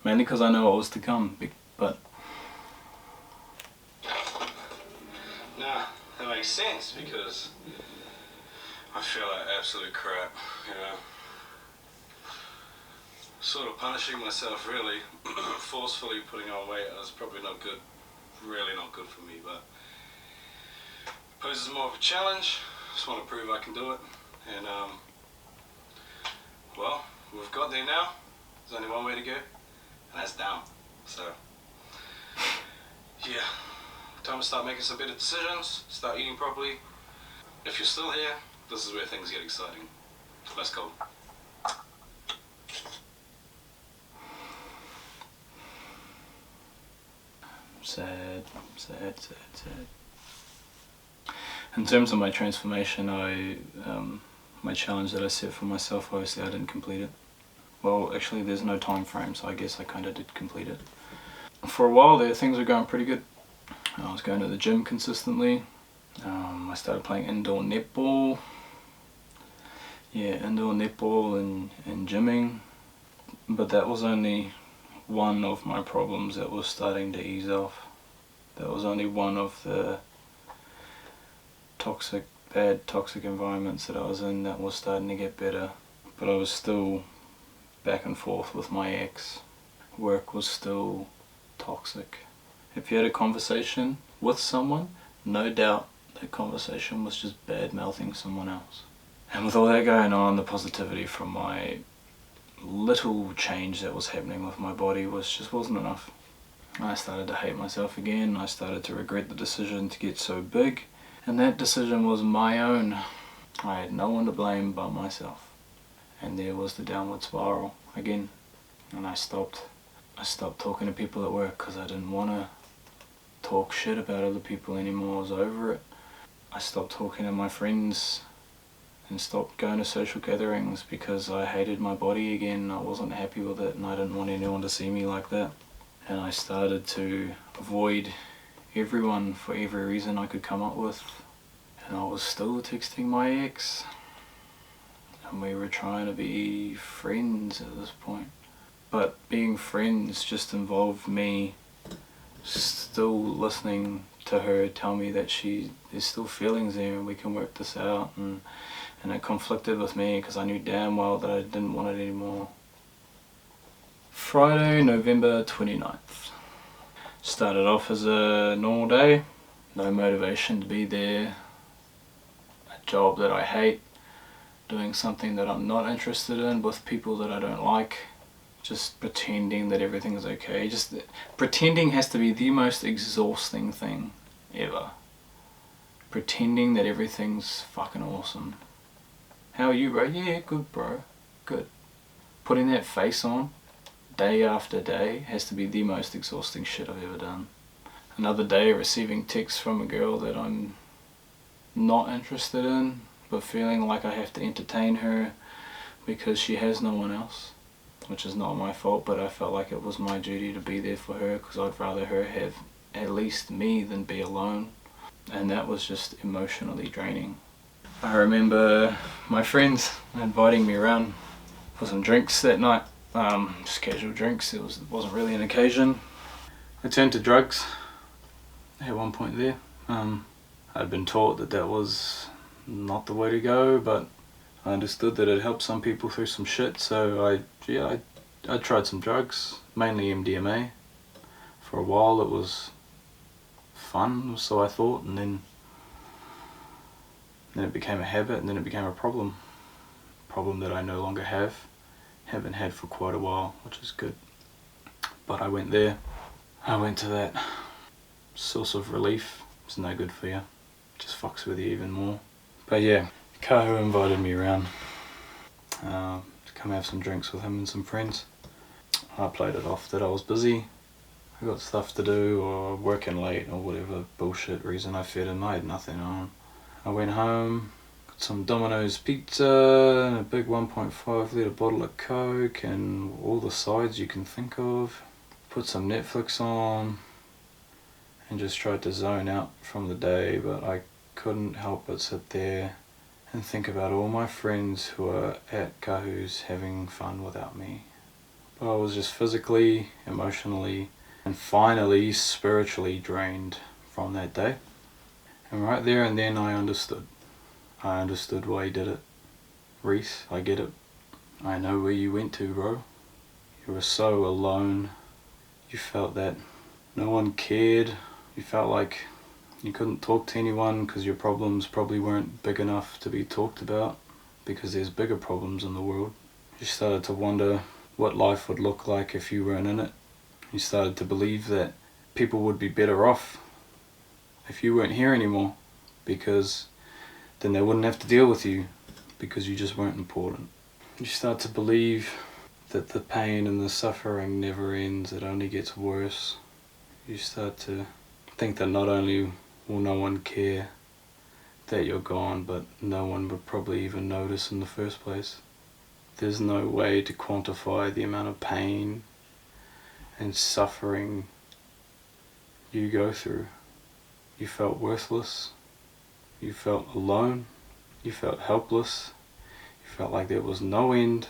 Mainly because I know what was to come, but... Nah, that makes sense because I feel like absolute crap, you know. Sort of punishing myself really, forcefully putting on weight was probably not good, really not good for me, but poses more of a challenge. Just want to prove I can do it, and well, we've got there now. There's only one way to go, and that's down. So yeah, time to start making some better decisions, start eating properly. If you're still here, this is where things get exciting. Let's go. Sad. In terms of my transformation, my challenge that I set for myself, obviously I didn't complete it. Well, actually there's no time frame, so I guess I kind of did complete it. For a while there, things were going pretty good. I was going to the gym consistently. I started playing indoor netball. Yeah, indoor netball and gymming. But that was only one of my problems that was starting to ease off. That was only one of the bad toxic environments that I was in that was starting to get better. But I was still back and forth with my ex. Work was still toxic. If you had a conversation with someone, no doubt that conversation was just bad mouthing someone else. And with all that going on, the positivity from my little change that was happening with my body just wasn't enough. I started to hate myself again. I started to regret the decision to get so big, and that decision was my own. I had no one to blame but myself. And there was the downward spiral again. And I stopped talking to people at work because I didn't want to talk shit about other people anymore. I was over it. I stopped talking to my friends and stopped going to social gatherings because I hated my body again. I wasn't happy with it and I didn't want anyone to see me like that. And I started to avoid everyone for every reason I could come up with. And I was still texting my ex. And we were trying to be friends at this point. But being friends just involved me still listening to her tell me that there's still feelings there and we can work this out, and it conflicted with me because I knew damn well that I didn't want it anymore. Friday, November 29th. Started off as a normal day, no motivation to be there, a job that I hate, doing something that I'm not interested in with people that I don't like, just pretending that everything's okay. Just pretending has to be the most exhausting thing ever. Pretending that everything's fucking awesome. How are you, bro? Yeah, good, bro. Good. Putting that face on day after day has to be the most exhausting shit I've ever done. Another day receiving texts from a girl that I'm not interested in, but feeling like I have to entertain her because she has no one else, which is not my fault, but I felt like it was my duty to be there for her because I'd rather her have at least me than be alone. And that was just emotionally draining. I remember my friends inviting me around for some drinks that night, just casual drinks. It wasn't really an occasion. I turned to drugs at one point there. I'd been taught that was not the way to go, but I understood that it helped some people through some shit, so I tried some drugs, mainly MDMA. For a while it was fun, so I thought, and then it became a habit, and then it became a problem. Problem that I no longer haven't had for quite a while, which is good. But I went there, I went to that source of relief. It's no good for you, just fucks with you even more. But yeah, Kahu invited me around. to come have some drinks with him and some friends. I played it off that I was busy, I got stuff to do, or working late, or whatever bullshit reason I fed him. I had nothing on. I went home, got some Domino's pizza, and a big 1.5 litre bottle of Coke, and all the sides you can think of. Put some Netflix on, and just tried to zone out from the day, but I couldn't help but sit there and think about all my friends who are at Kahu's having fun without me. But I was just physically, emotionally, and finally spiritually drained from that day. And right there and then I understood. I understood why he did it. Reese, I get it. I know where you went to, bro. You were so alone. You felt that no one cared. You felt like you couldn't talk to anyone because your problems probably weren't big enough to be talked about, because there's bigger problems in the world. You started to wonder what life would look like if you weren't in it. You started to believe that people would be better off if you weren't here anymore, because then they wouldn't have to deal with you because you just weren't important. You start to believe that the pain and the suffering never ends, it only gets worse. You start to think that not only will no one care that you're gone, but no one would probably even notice in the first place. There's no way to quantify the amount of pain and suffering you go through. You felt worthless, you felt alone, you felt helpless, you felt like there was no end,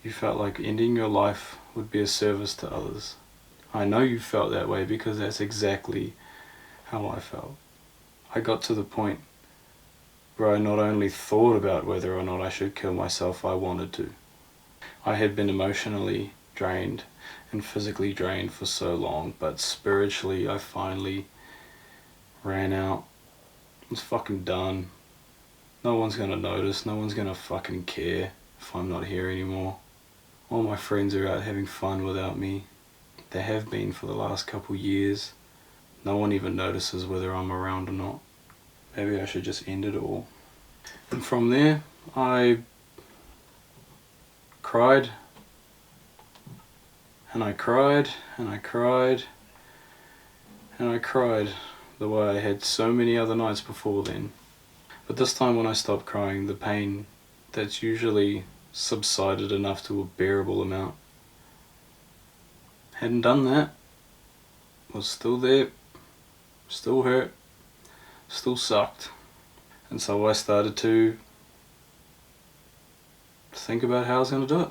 you felt like ending your life would be a service to others. I know you felt that way because that's exactly how I felt. I got to the point where I not only thought about whether or not I should kill myself, I wanted to. I had been emotionally drained and physically drained for so long, but spiritually I finally ran out. I was fucking done. No one's gonna notice, no one's gonna fucking care if I'm not here anymore. All my friends are out having fun without me. They have been for the last couple years. No one even notices whether I'm around or not. Maybe I should just end it all. And from there, I cried, and I cried, and I cried, and I cried the way I had so many other nights before then. But this time when I stopped crying, the pain that's usually subsided enough to a bearable amount hadn't done that. Was still there, still hurt, still sucked. And so I started to think about how I was going to do it.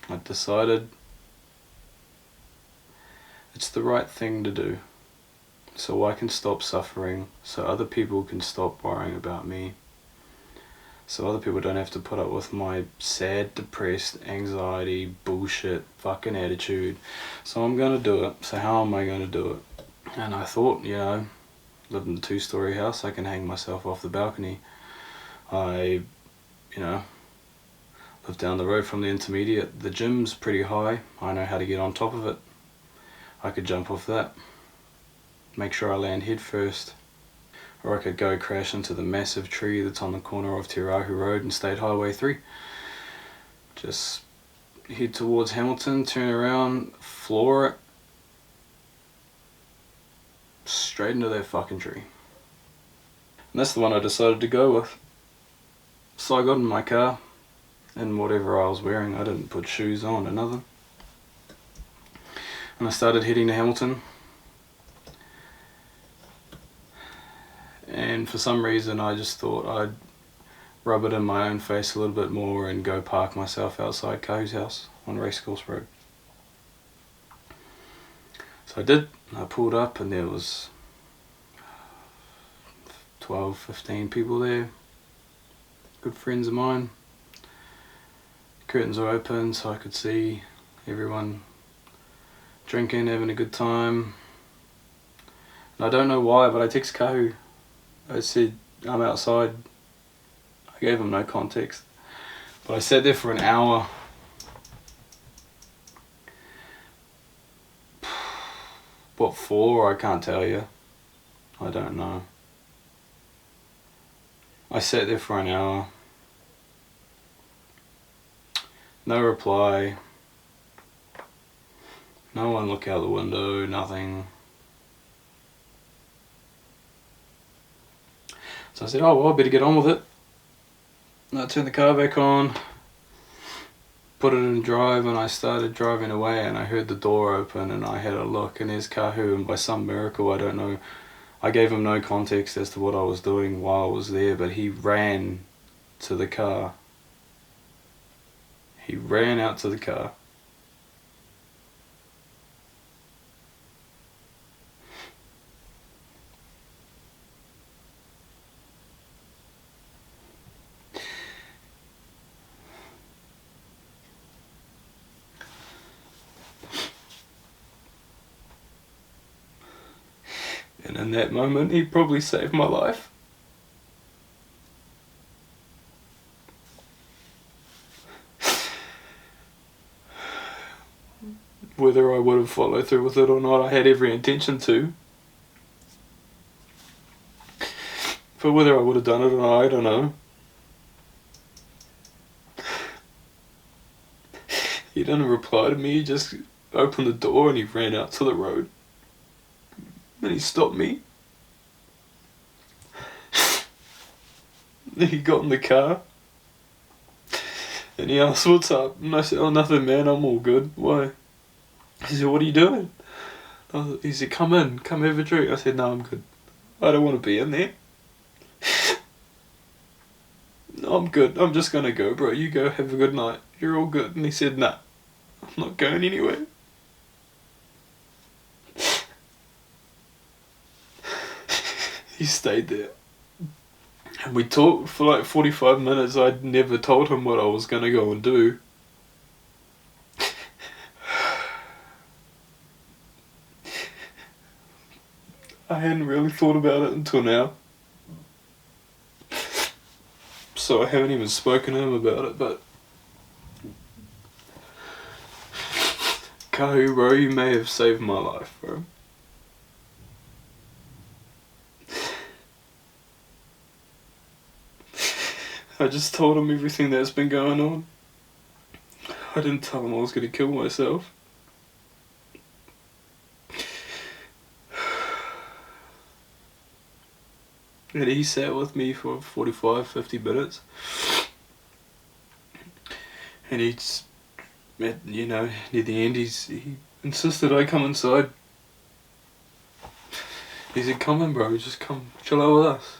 I decided it's the right thing to do, so I can stop suffering, so other people can stop worrying about me, so other people don't have to put up with my sad, depressed, anxiety, bullshit, fucking attitude. So I'm going to do it. So how am I going to do it? And I thought, live in a 2-story house, I can hang myself off the balcony. I, live down the road from the intermediate. The gym's pretty high. I know how to get on top of it. I could jump off that. Make sure I land head first. Or I could go crash into the massive tree that's on the corner of Te Rahu Road and State Highway 3. Just head towards Hamilton, turn around, floor it, straight into that fucking tree. And that's the one I decided to go with. So I got in my car, and whatever I was wearing, I didn't put shoes on or nothing. And I started heading to Hamilton. And for some reason I just thought I'd rub it in my own face a little bit more and go park myself outside Kahu's house on Racecourse Road. So I did. I pulled up and there was 12, 15 people there. Good friends of mine. Curtains were open so I could see everyone drinking, having a good time. And I don't know why, but I text Kahu. I said, I'm outside. I gave him no context. But I sat there for an hour. What for? I can't tell you. I don't know. I sat there for an hour. No reply. No one look out the window, nothing. So I said, oh well, I better get on with it. And I turned the car back on, put it in drive, and I started driving away, and I heard the door open, and I had a look, and there's Kahu, and by some miracle, I don't know, I gave him no context as to what I was doing while I was there, but he ran to the car. He ran out to the car. And in that moment, he probably saved my life. Whether I would have followed through with it or not, I had every intention to. But whether I would have done it or not, I don't know. He didn't reply to me, he just opened the door and he ran out to the road. And he stopped me. Then he got in the car. And he asked, what's up? And I said, oh, nothing, man, I'm all good. Why? He said, what are you doing? He said, come in, come have a drink. I said, no, I'm good. I don't want to be in there. No, I'm good. I'm just going to go, bro. You go, have a good night. You're all good. And he said, nah, I'm not going anywhere. He stayed there. And we talked for like 45 minutes. I'd never told him what I was going to go and do. I hadn't really thought about it until now. So I haven't even spoken to him about it, but Kahu, bro, you may have saved my life, bro. I just told him everything that's been going on. I didn't tell him I was going to kill myself. And he sat with me for 45, 50 minutes. And he's, you know, near the end, he insisted I come inside. He said, come in, bro, just come chill out with us.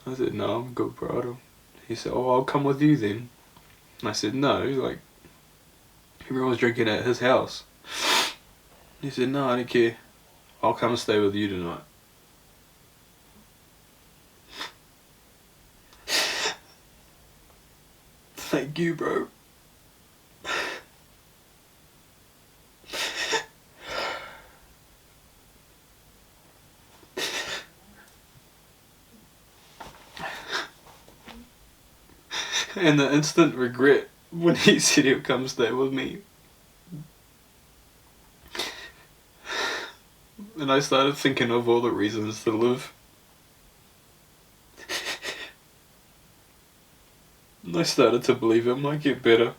I said, no, I'm good, bro. I don't. He said, oh, I'll come with you then. And I said, no, like, everyone's drinking at his house. He said, no, I don't care. I'll come and stay with you tonight. Thank you, bro. And the instant regret when he said he'll come stay with me. And I started thinking of all the reasons to live. And I started to believe it might get better.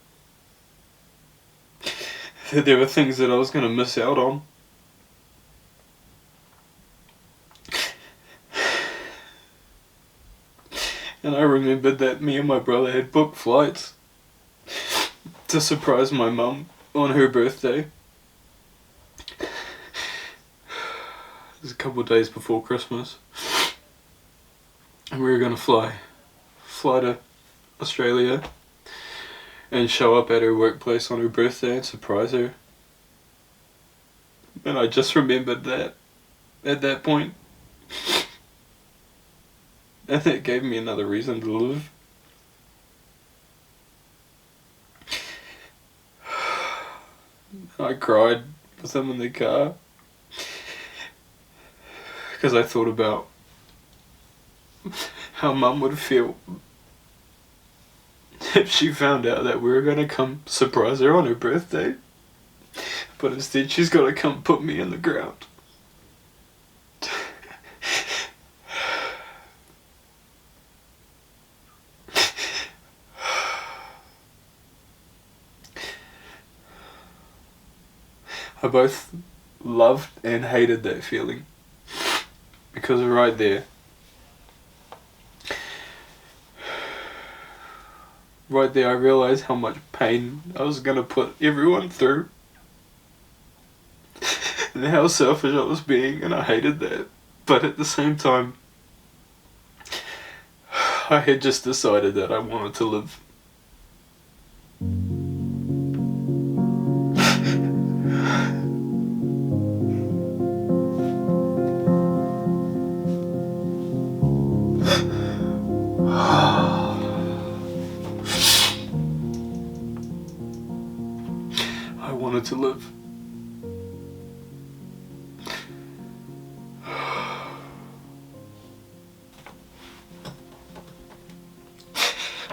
That there were things that I was going to miss out on. And I remembered that me and my brother had booked flights to surprise my mum on her birthday. It was a couple of days before Christmas. And we were going to fly to Australia and show up at her workplace on her birthday and surprise her. And I just remembered that at that point. And that gave me another reason to live. I cried with him in the car because I thought about how Mum would feel if she found out that we were going to come surprise her on her birthday, but instead she's got to come put me in the ground. I both loved and hated that feeling. Because right there, I realised how much pain I was going to put everyone through. And how selfish I was being, and I hated that. But at the same time, I had just decided that I wanted to live. I wanted to live.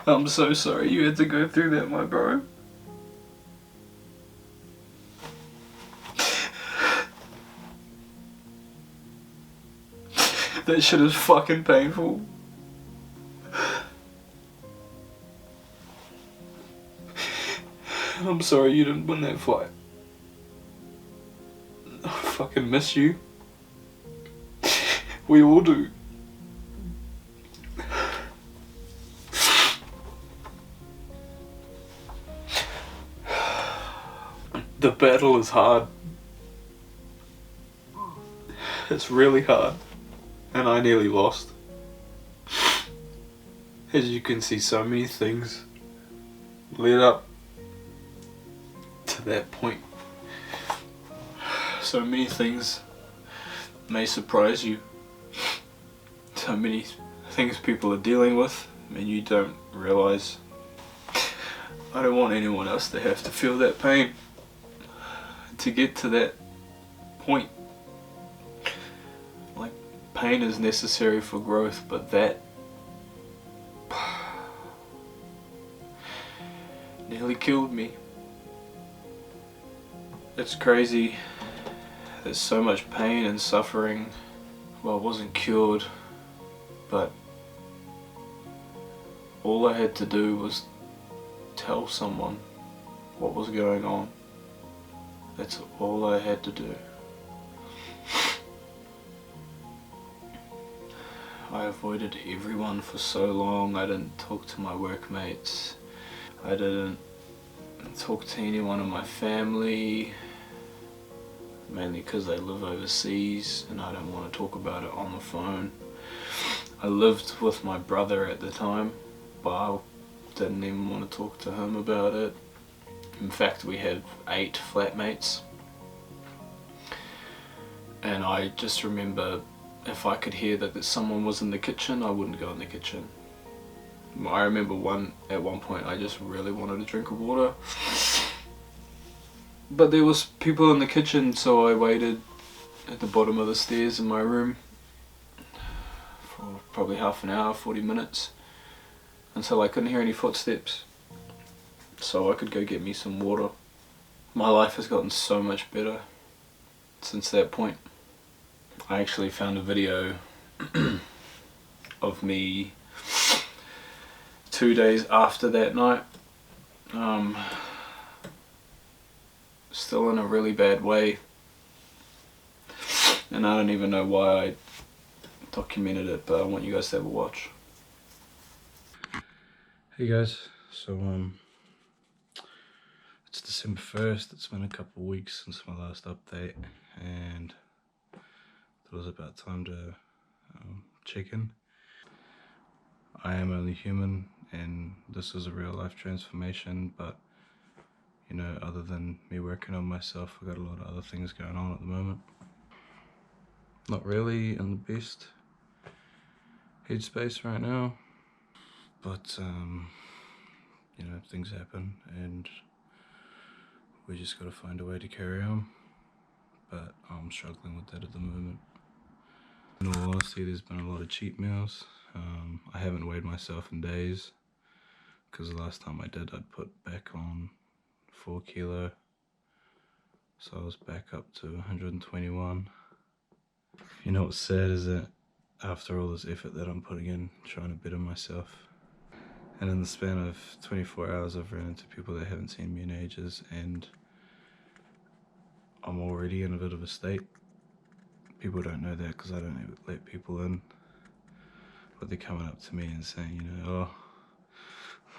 I'm so sorry you had to go through that, my bro. That shit is fucking painful. I'm sorry you didn't win that fight. I fucking miss you. We all do. The battle is hard. It's really hard. And I nearly lost. As you can see, so many things led up to that point. So many things may surprise you. So many things people are dealing with and you don't realise. I don't want anyone else to have to feel that pain. To get to that point. Like, pain is necessary for growth, but that nearly killed me. It's crazy. There's so much pain and suffering. Well, it wasn't cured, but all I had to do was tell someone what was going on. That's all I had to do. I avoided everyone for so long. I didn't talk to my workmates. I didn't talk to anyone in my family. Mainly because they live overseas and I don't want to talk about it on the phone. I lived with my brother at the time, but I didn't even want to talk to him about it. In fact, we had 8 flatmates. And I just remember if I could hear that someone was in the kitchen, I wouldn't go in the kitchen. I remember at one point I just really wanted a drink of water. But there was people in the kitchen, so I waited at the bottom of the stairs in my room for probably half an hour, 40 minutes, until I couldn't hear any footsteps. So I could go get me some water. My life has gotten so much better since that point. I actually found a video of me 2 days after that night. Still in a really bad way. And I don't even know why I documented it, but I want you guys to have a watch. Hey guys, so it's December 1st, it's been a couple of weeks since my last update, and it was about time to check in. I am only human, and this is a real life transformation, but you know, other than me working on myself, I've got a lot of other things going on at the moment. Not really in the best headspace right now, but you know, things happen and we just got to find a way to carry on, but I'm struggling with that at the moment. In all honesty, there's been a lot of cheat meals. I haven't weighed myself in days, because the last time I did, I'd put back on 4 kilo, so I was back up to 121. You know what's sad is that after all this effort that I'm putting in, trying to better myself, and in the span of 24 hours I've run into people that haven't seen me in ages, and I'm already in a bit of a state. People don't know that because I don't let people in. But they're coming up to me and saying, oh,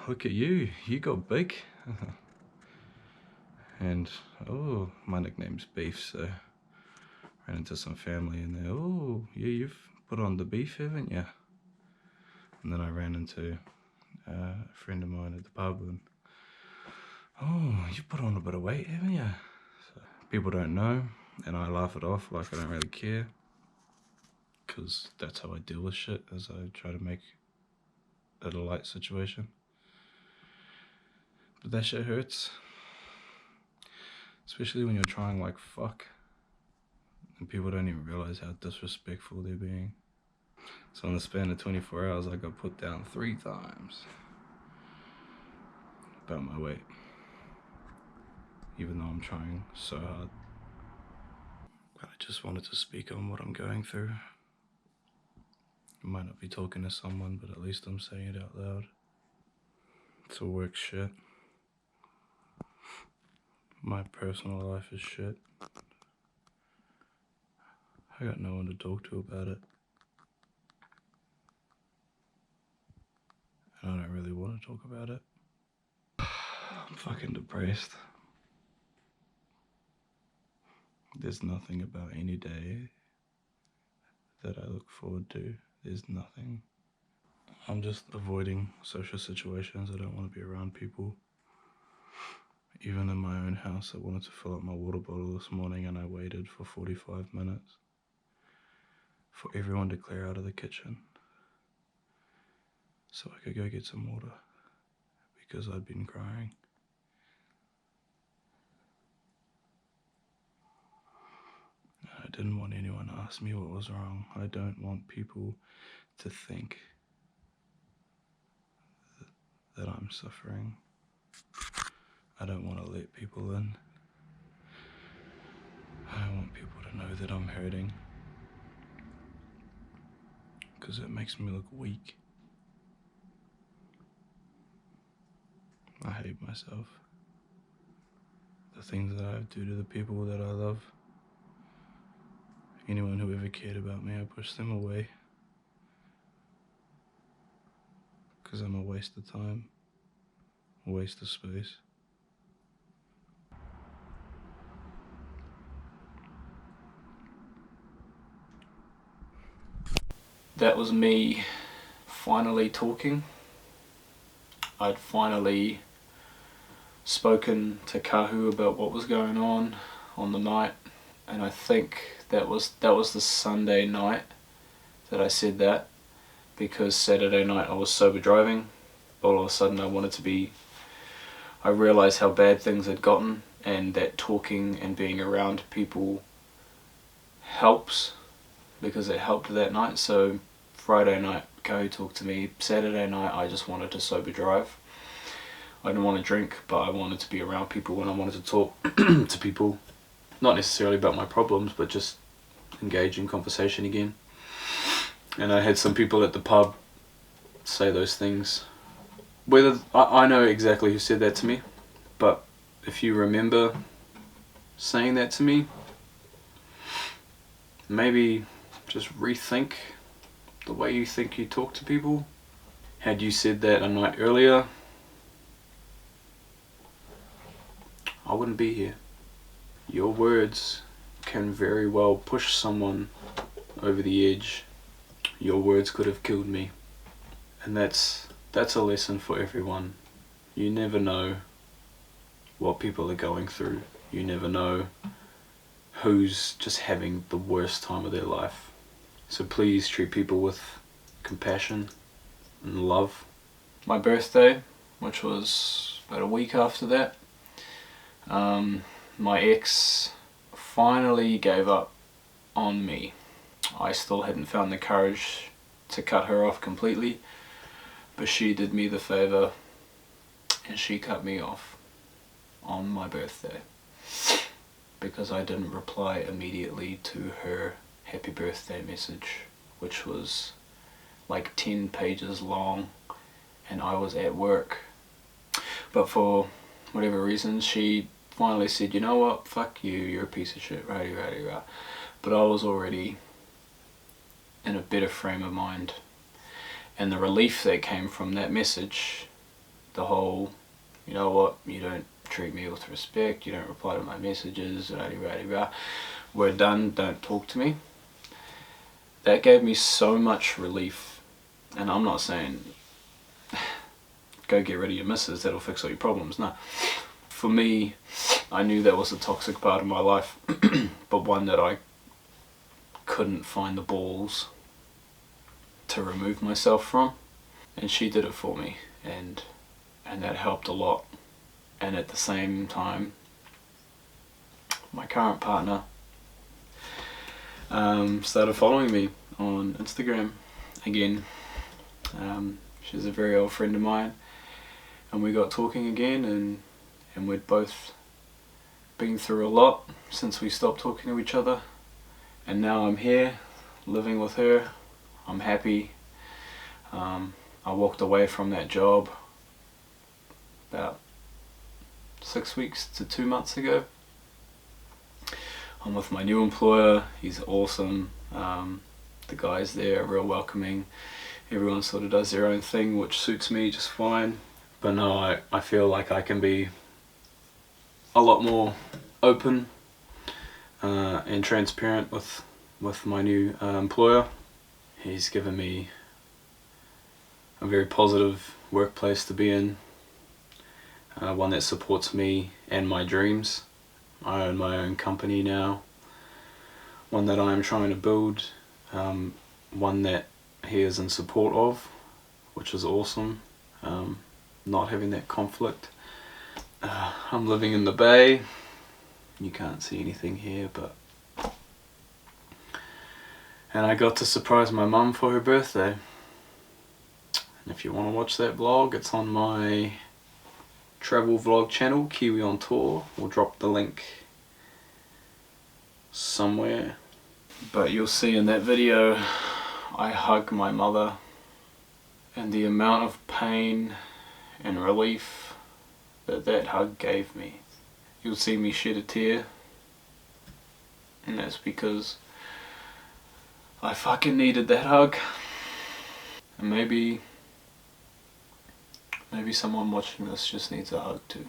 look at you got big. And, oh, my nickname's Beef, so ran into some family and they're, oh, yeah, you've put on the beef, haven't you? And then I ran into a friend of mine at the pub and, oh, you put on a bit of weight, haven't you? So people don't know, and I laugh it off like I don't really care, because that's how I deal with shit, as I try to make it a light situation. But that shit hurts, especially when you're trying like fuck, and people don't even realize how disrespectful they're being. So in the span of 24 hours, I got put down 3 times about my weight, even though I'm trying so hard. But I just wanted to speak on what I'm going through. I might not be talking to someone, but at least I'm saying it out loud. It's all work shit. My personal life is shit. I got no one to talk to about it. And I don't really want to talk about it. I'm fucking depressed. There's nothing about any day that I look forward to. There's nothing. I'm just avoiding social situations. I don't want to be around people. Even in my own house, I wanted to fill up my water bottle this morning and I waited for 45 minutes for everyone to clear out of the kitchen so I could go get some water because I'd been crying. I didn't want anyone to ask me what was wrong. I don't want people to think that I'm suffering. I don't want to let people in. I don't want people to know that I'm hurting, because it makes me look weak. I hate myself. The things that I do to the people that I love. Anyone who ever cared about me, I push them away. Because I'm a waste of time, a waste of space. That was me finally talking. I'd finally spoken to Kahu about what was going on the night, and I think that was the Sunday night that I said that, because Saturday night I was sober driving. All of a sudden I realised how bad things had gotten, and that talking and being around people helps, because it helped that night. So Friday night Kahu talked to me. Saturday night I just wanted to sober drive. I didn't want to drink, but I wanted to be around people and I wanted to talk to people. Not necessarily about my problems, but just engage in conversation again. And I had some people at the pub say those things. Whether I know exactly who said that to me, but if you remember saying that to me, maybe just rethink the way you think you talk to people. Had you said that a night earlier, I wouldn't be here. Your words can very well push someone over the edge. Your words could have killed me. And that's a lesson for everyone. You never know what people are going through. You never know who's just having the worst time of their life. So please treat people with compassion and love. My birthday, which was about a week after that, my ex finally gave up on me. I still hadn't found the courage to cut her off completely, but she did me the favour and she cut me off on my birthday because I didn't reply immediately to her happy birthday message, which was like 10 pages long, and I was at work. But for whatever reason, she finally said, you know what, fuck you, you're a piece of shit, rah. But I was already in a better frame of mind. And the relief that came from that message, the whole, you know what, you don't treat me with respect, you don't reply to my messages, rah, we're done, don't talk to me. That gave me so much relief. And I'm not saying go get rid of your missus, that'll fix all your problems. No. For me, I knew that was a toxic part of my life, but one that I couldn't find the balls to remove myself from. And she did it for me, and that helped a lot. And at the same time, my current partner started following me on Instagram again. She's a very old friend of mine, and we got talking again, and we'd both been through a lot since we stopped talking to each other. And now I'm here, living with her. I'm happy. I walked away from that job about 6 weeks to 2 months ago. I'm with my new employer. He's awesome. The guys there are real welcoming. Everyone sort of does their own thing, which suits me just fine. But no, I feel like I can be a lot more open and transparent with my new employer. He's given me a very positive workplace to be in, one that supports me and my dreams. I own my own company now, one that I am trying to build, one that he is in support of, which is awesome. Not having that conflict. I'm living in the Bay. You can't see anything here, but and I got to surprise my mum for her birthday. And if you want to watch that vlog, it's on my travel vlog channel, Kiwi on Tour. We'll drop the link somewhere. But you'll see in that video, I hug my mother, and the amount of pain and relief that hug gave me. You'll see me shed a tear, and that's because I fucking needed that hug. And maybe someone watching this just needs a hug too.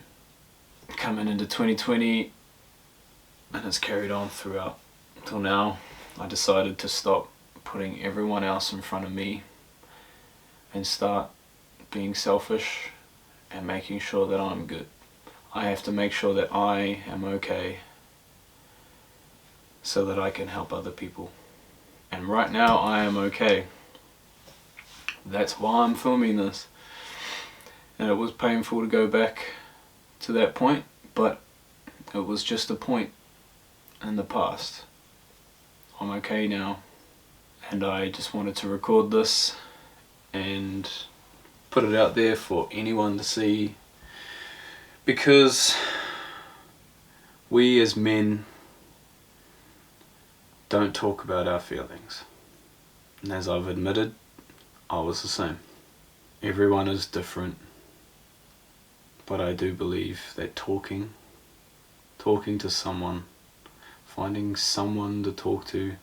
Coming into 2020, and it's carried on throughout till now, I decided to stop putting everyone else in front of me and start being selfish and making sure that I'm good. I have to make sure that I am okay so that I can help other people. And right now I am okay. That's why I'm filming this. And it was painful to go back to that point, but it was just a point in the past. I'm okay now, and I just wanted to record this and put it out there for anyone to see, because we as men don't talk about our feelings. And as I've admitted, I was the same. Everyone is different, but I do believe that talking to someone, finding someone to talk to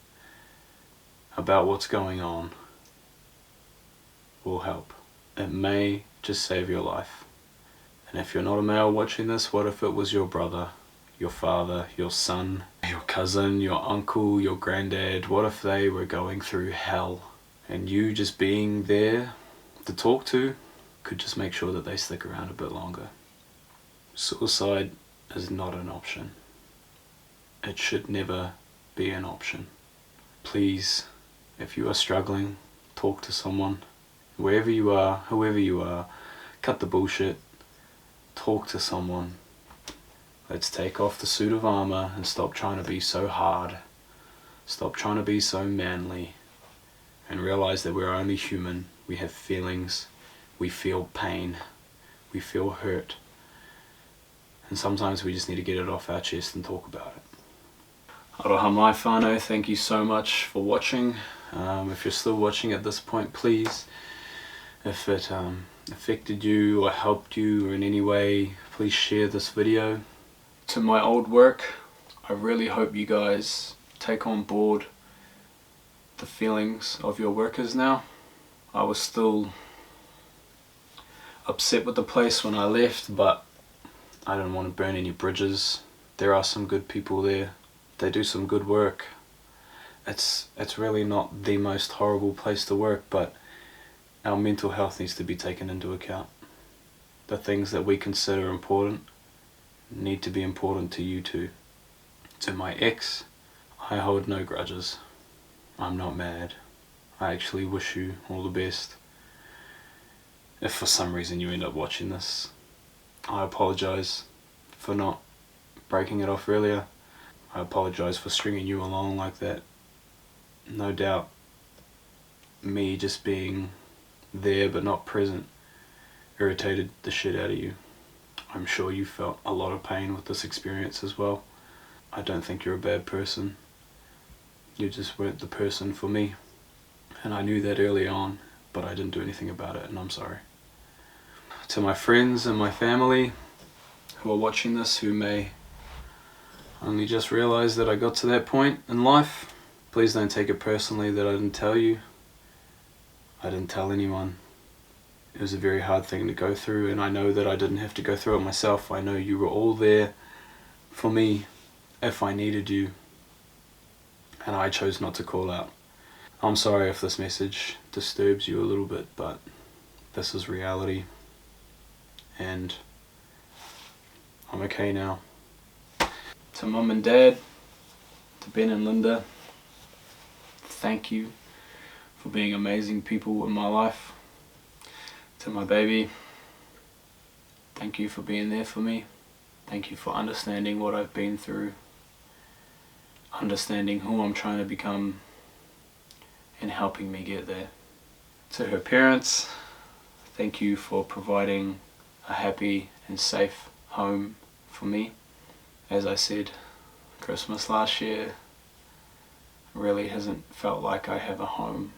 about what's going on will help. It may just save your life. And if you're not a male watching this, what if it was your brother, your father, your son, your cousin, your uncle, your granddad? What if they were going through hell, and you just being there to talk to could just make sure that they stick around a bit longer? Suicide is not an option. It should never be an option. Please, if you are struggling, talk to someone. Wherever you are, whoever you are, cut the bullshit. Talk to someone. Let's take off the suit of armor and stop trying to be so hard. Stop trying to be so manly. And realize that we're only human. We have feelings. We feel pain. We feel hurt. And sometimes we just need to get it off our chest and talk about it. Aroha mai whānau, thank you so much for watching. If you're still watching at this point, please, if it affected you or helped you in any way, please share this video. To my old work, I really hope you guys take on board the feelings of your workers now. I was still upset with the place when I left, but I don't want to burn any bridges. There are some good people there. They do some good work. It's really not the most horrible place to work, but our mental health needs to be taken into account. The things that we consider important need to be important to you too. To my ex, I hold no grudges. I'm not mad. I actually wish you all the best. If for some reason you end up watching this, I apologize for not breaking it off earlier. I apologize for stringing you along like that. No doubt me just being there but not present irritated the shit out of you. I'm sure you felt a lot of pain with this experience as well. I don't think you're a bad person. You just weren't the person for me. And I knew that early on, but I didn't do anything about it, and I'm sorry. To my friends and my family who are watching this, who may only just realize that I got to that point in life, please don't take it personally that I didn't tell you. I didn't tell anyone. It was a very hard thing to go through, and I know that I didn't have to go through it myself. I know you were all there for me if I needed you, and I chose not to call out. I'm sorry if this message disturbs you a little bit, but this is reality, and I'm okay now. To Mum and Dad, to Ben and Linda, thank you for being amazing people in my life. To my baby, thank you for being there for me. Thank you for understanding what I've been through, understanding who I'm trying to become, and helping me get there. To her parents, thank you for providing a happy and safe home for me. As I said, Christmas last year really hasn't felt like I have a home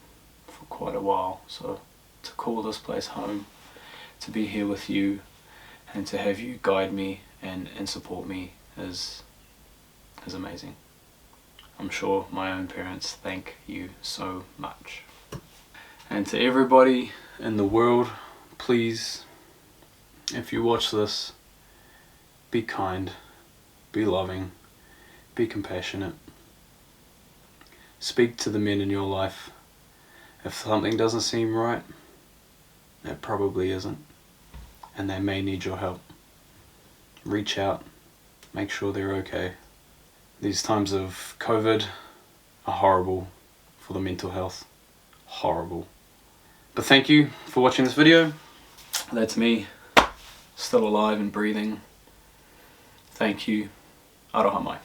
for quite a while, so to call this place home, to be here with you, and to have you guide me and support me is amazing. I'm sure my own parents thank you so much. And to everybody in the world, please, if you watch this, be kind, be loving, be compassionate. Speak to the men in your life. If something doesn't seem right, it probably isn't, and they may need your help. Reach out, make sure they're okay. These times of COVID are horrible for the mental health. Horrible. But thank you for watching this video. That's me, still alive and breathing. Thank you. Aroha mai.